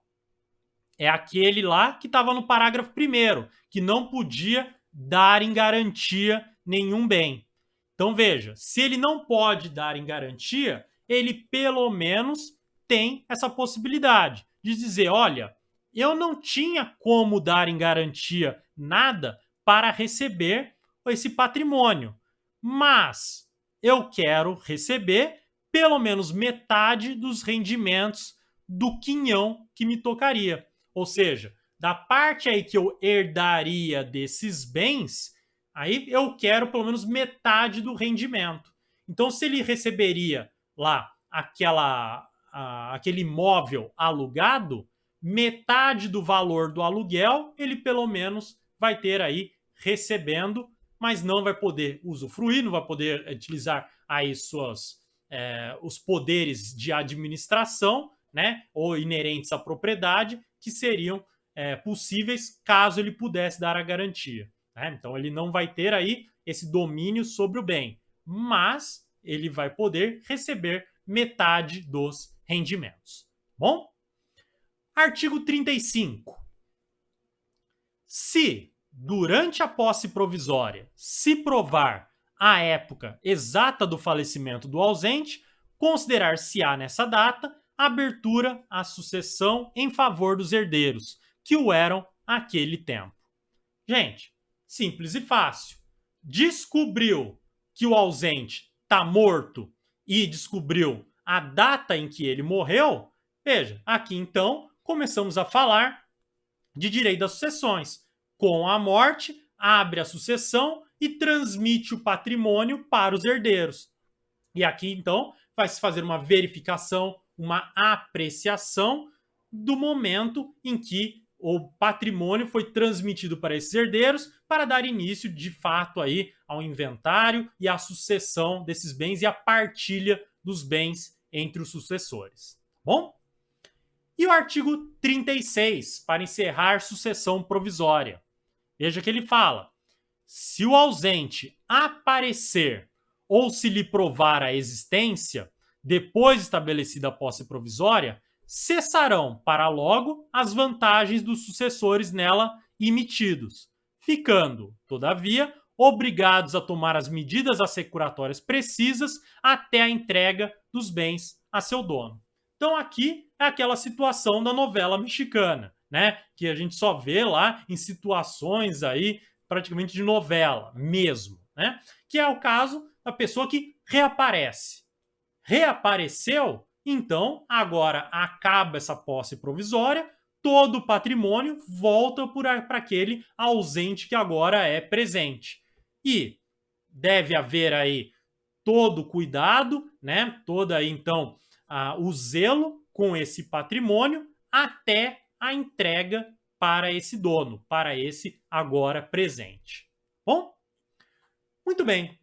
Speaker 1: é aquele lá que estava no parágrafo 1º, que não podia dar em garantia nenhum bem. Então veja, se ele não pode dar em garantia, ele pelo menos tem essa possibilidade de dizer, olha, eu não tinha como dar em garantia nada para receber esse patrimônio, mas eu quero receber pelo menos metade dos rendimentos do quinhão que me tocaria. Ou seja, da parte aí que eu herdaria desses bens, aí eu quero pelo menos metade do rendimento. Então, se ele receberia lá aquele imóvel alugado, metade do valor do aluguel ele pelo menos vai ter aí recebendo, mas não vai poder usufruir, não vai poder utilizar aí os poderes de administração, né, ou inerentes à propriedade, que seriam possíveis caso ele pudesse dar a garantia. Né? Então ele não vai ter aí esse domínio sobre o bem, mas ele vai poder receber metade dos rendimentos. Bom? Artigo 35. Se, durante a posse provisória, se provar a época exata do falecimento do ausente, considerar-se-á nessa data abertura à sucessão em favor dos herdeiros, que o eram àquele tempo. Gente, simples e fácil. Descobriu que o ausente está morto e descobriu a data em que ele morreu, veja, aqui então começamos a falar de direito das sucessões. Com a morte, abre a sucessão e transmite o patrimônio para os herdeiros. E aqui, então, vai se fazer uma verificação, uma apreciação do momento em que o patrimônio foi transmitido para esses herdeiros para dar início, de fato, aí ao inventário e à sucessão desses bens e à partilha dos bens entre os sucessores. Bom? E o artigo 36, para encerrar sucessão provisória. Veja que ele fala: se o ausente aparecer ou se lhe provar a existência, depois estabelecida a posse provisória, cessarão para logo as vantagens dos sucessores nela emitidos, ficando, todavia, obrigados a tomar as medidas assecuratórias precisas até a entrega dos bens a seu dono. Então aqui é aquela situação da novela mexicana, né? Que a gente só vê lá em situações aí praticamente de novela mesmo, né? Que é o caso da pessoa que reaparece. Reapareceu, então agora acaba essa posse provisória, todo o patrimônio volta para aquele ausente que agora é presente. E deve haver aí todo o cuidado, né? Todo aí, então, o zelo com esse patrimônio até a entrega para esse dono, para esse agora presente. Bom, muito bem.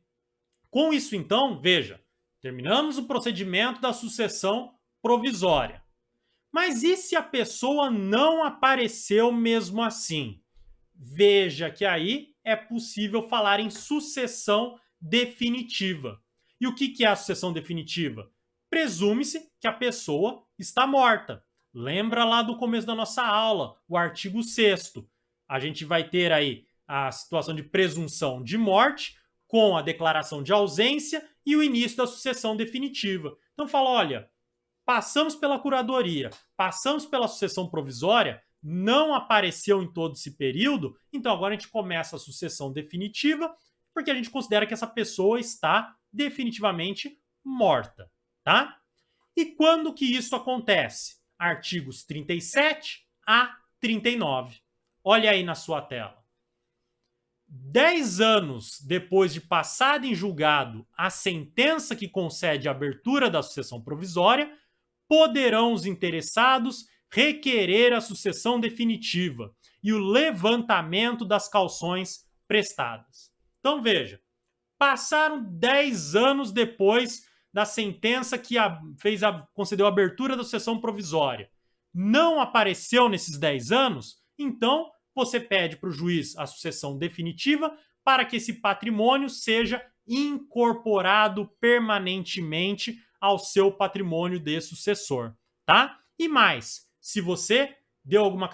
Speaker 1: Com isso, então, veja, terminamos o procedimento da sucessão provisória. Mas e se a pessoa não apareceu mesmo assim? Veja que aí é possível falar em sucessão definitiva. E o que é a sucessão definitiva? Presume-se que a pessoa está morta. Lembra lá do começo da nossa aula, o artigo 6º. A gente vai ter aí a situação de presunção de morte com a declaração de ausência e o início da sucessão definitiva. Então fala, olha, passamos pela curadoria, passamos pela sucessão provisória, não apareceu em todo esse período, então agora a gente começa a sucessão definitiva, porque a gente considera que essa pessoa está definitivamente morta, tá? E quando que isso acontece? Artigos 37 a 39. Olha aí na sua tela. 10 anos depois de passada em julgado a sentença que concede a abertura da sucessão provisória, poderão os interessados requerer a sucessão definitiva e o levantamento das calções prestadas. Então veja, passaram 10 anos depois da sentença que concedeu a abertura da sucessão provisória. Não apareceu nesses 10 anos, então você pede para o juiz a sucessão definitiva para que esse patrimônio seja incorporado permanentemente ao seu patrimônio de sucessor, tá? E mais, se você deu alguma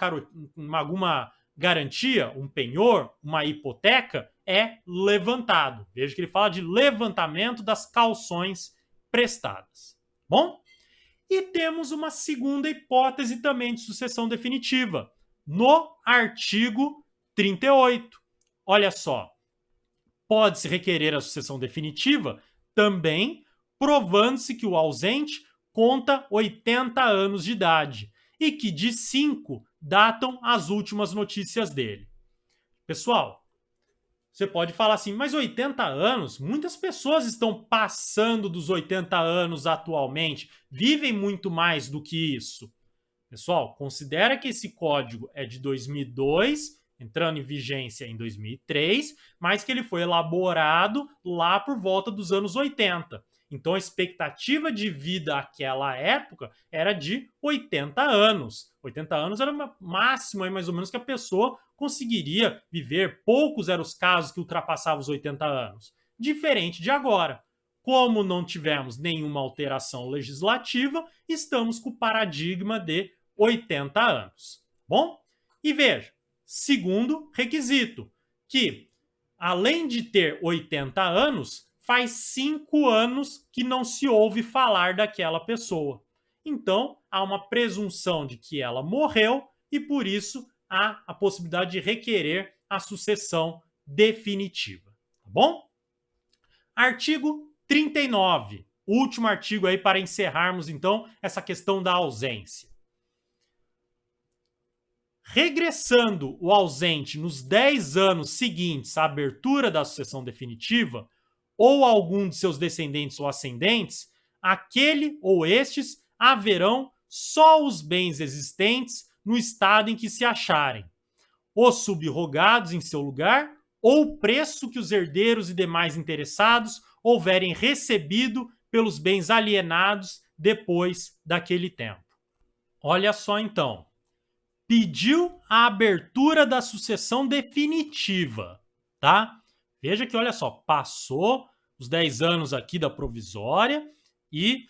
Speaker 1: garantia, um penhor, uma hipoteca, é levantado. Veja que ele fala de levantamento das calções prestadas. Bom? E temos uma segunda hipótese também de sucessão definitiva, no artigo 38. Olha só, pode-se requerer a sucessão definitiva também provando-se que o ausente conta 80 anos de idade e que de 5 datam as últimas notícias dele. Pessoal, você pode falar assim, mas 80 anos? Muitas pessoas estão passando dos 80 anos atualmente, vivem muito mais do que isso. Pessoal, considera que esse código é de 2002, entrando em vigência em 2003, mas que ele foi elaborado lá por volta dos anos 80. Então, a expectativa de vida àquela época era de 80 anos. 80 anos era o máximo, aí, mais ou menos, que a pessoa conseguiria viver. Poucos eram os casos que ultrapassavam os 80 anos. Diferente de agora. Como não tivemos nenhuma alteração legislativa, estamos com o paradigma de 80 anos. Bom? E veja, segundo requisito, que além de ter 80 anos, faz 5 anos que não se ouve falar daquela pessoa. Então, há uma presunção de que ela morreu e, por isso, há a possibilidade de requerer a sucessão definitiva. Tá bom? Artigo 39. Último artigo aí para encerrarmos, então, essa questão da ausência. Regressando o ausente nos 10 anos seguintes à abertura da sucessão definitiva, ou algum de seus descendentes ou ascendentes, aquele ou estes haverão só os bens existentes no estado em que se acharem, os subrogados em seu lugar, ou o preço que os herdeiros e demais interessados houverem recebido pelos bens alienados depois daquele tempo. Olha só então. Pediu a abertura da sucessão definitiva, tá? Veja que, olha só, passou os 10 anos aqui da provisória e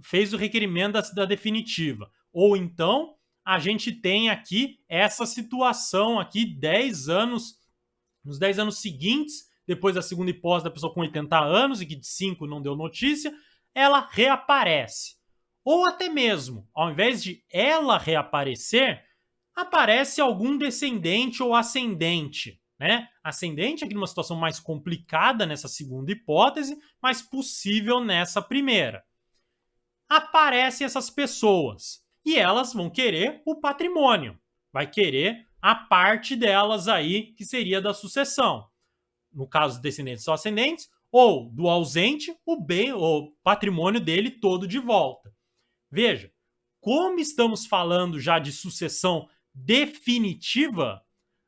Speaker 1: fez o requerimento da definitiva. Ou então, a gente tem aqui essa situação aqui, 10 anos, nos 10 anos seguintes, depois da segunda hipótese da pessoa com 80 anos e que de 5 não deu notícia, ela reaparece. Ou até mesmo, ao invés de ela reaparecer, aparece algum descendente ou ascendente, né? Ascendente aqui numa situação mais complicada nessa segunda hipótese, mas possível nessa primeira. Aparecem essas pessoas. e elas vão querer o patrimônio, vai querer a parte delas aí que seria da sucessão. No caso dos descendentes ou ascendentes, ou do ausente, o bem, o patrimônio dele todo de volta. Veja, como estamos falando já de sucessão definitiva,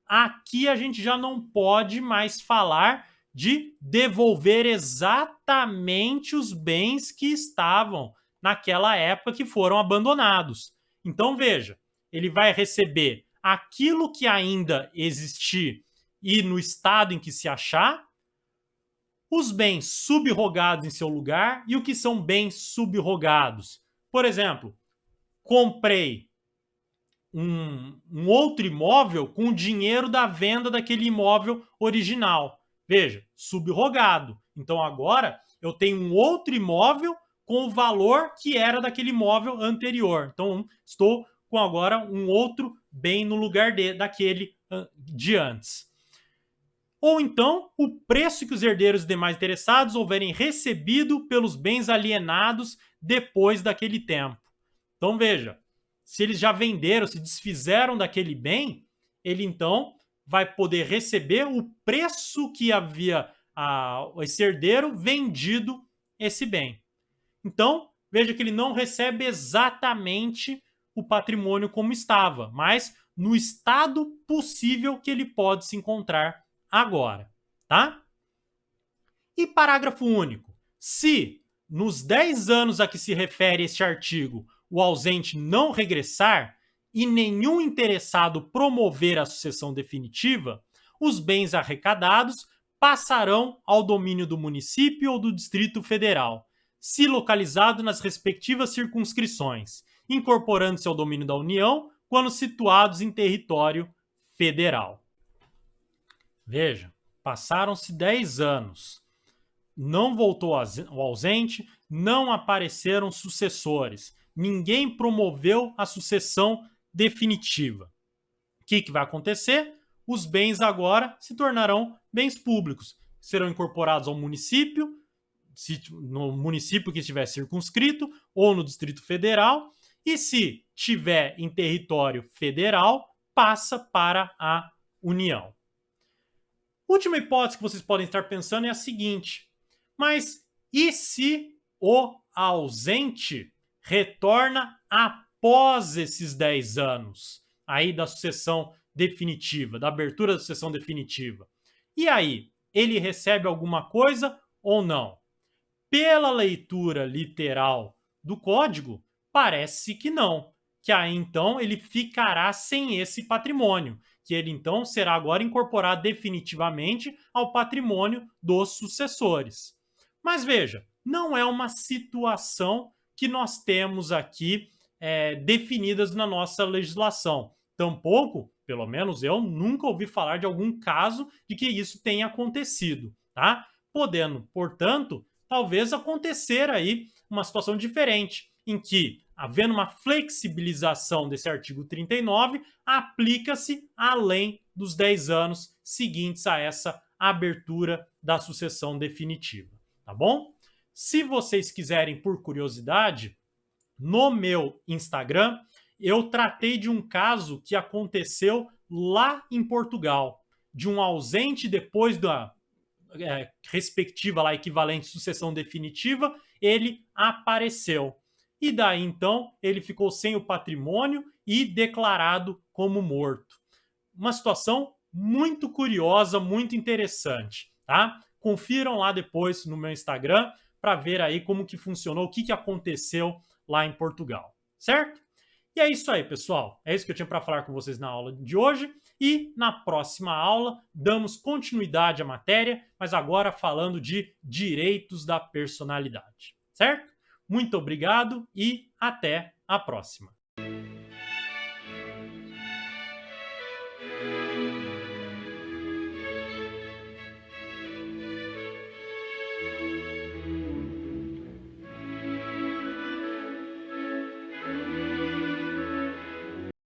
Speaker 1: aqui a gente já não pode mais falar de devolver exatamente os bens que estavam naquela época que foram abandonados. Então veja, ele vai receber aquilo que ainda existir e no estado em que se achar, os bens subrogados em seu lugar e o que são bens subrogados. Por exemplo, comprei um outro imóvel com o dinheiro da venda daquele imóvel original. Veja, subrogado. Então agora eu tenho um outro imóvel com o valor que era daquele imóvel anterior. Então estou com agora um outro bem no lugar daquele de antes. Ou então o preço que os herdeiros e demais interessados houverem recebido pelos bens alienados depois daquele tempo. Então veja, se eles já venderam, se desfizeram daquele bem, ele então vai poder receber o preço que havia esse herdeiro vendido esse bem. Então, veja que ele não recebe exatamente o patrimônio como estava, mas no estado possível que ele pode se encontrar agora, tá? E parágrafo único. Se nos 10 anos a que se refere este artigo o ausente não regressar e nenhum interessado promover a sucessão definitiva, os bens arrecadados passarão ao domínio do município ou do Distrito Federal, se localizado nas respectivas circunscrições, incorporando-se ao domínio da União quando situados em território federal. Veja, passaram-se 10 anos. Não voltou o ausente, não apareceram sucessores. Ninguém promoveu a sucessão definitiva. O que vai acontecer? Os bens agora se tornarão bens públicos. Serão incorporados ao município, no município que estiver circunscrito, ou no Distrito Federal, e se tiver em território federal, passa para a União. Última hipótese que vocês podem estar pensando é a seguinte: mas e se o ausente retorna após esses 10 anos aí da sucessão definitiva, da abertura da sucessão definitiva? E aí, ele recebe alguma coisa ou não? Pela leitura literal do código, parece que não, que aí então ele ficará sem esse patrimônio, que ele então será agora incorporado definitivamente ao patrimônio dos sucessores. Mas veja, não é uma situação que nós temos aqui definidas na nossa legislação. Tampouco, pelo menos eu, nunca ouvi falar de algum caso de que isso tenha acontecido, tá? Podendo, portanto, talvez acontecer aí uma situação diferente, em que, havendo uma flexibilização desse artigo 39, aplica-se além dos 10 anos seguintes a essa abertura da sucessão definitiva, tá bom? Se vocês quiserem, por curiosidade, no meu Instagram, eu tratei de um caso que aconteceu lá em Portugal, de um ausente depois da respectiva lá, equivalente sucessão definitiva, ele apareceu. E daí, então, ele ficou sem o patrimônio e declarado como morto. Uma situação muito curiosa, muito interessante, tá? Confiram lá depois no meu Instagram para ver aí como que funcionou, o que aconteceu lá em Portugal, certo? E é isso aí, pessoal. É isso que eu tinha para falar com vocês na aula de hoje. E na próxima aula, damos continuidade à matéria, mas agora falando de direitos da personalidade, certo? Muito obrigado e até a próxima.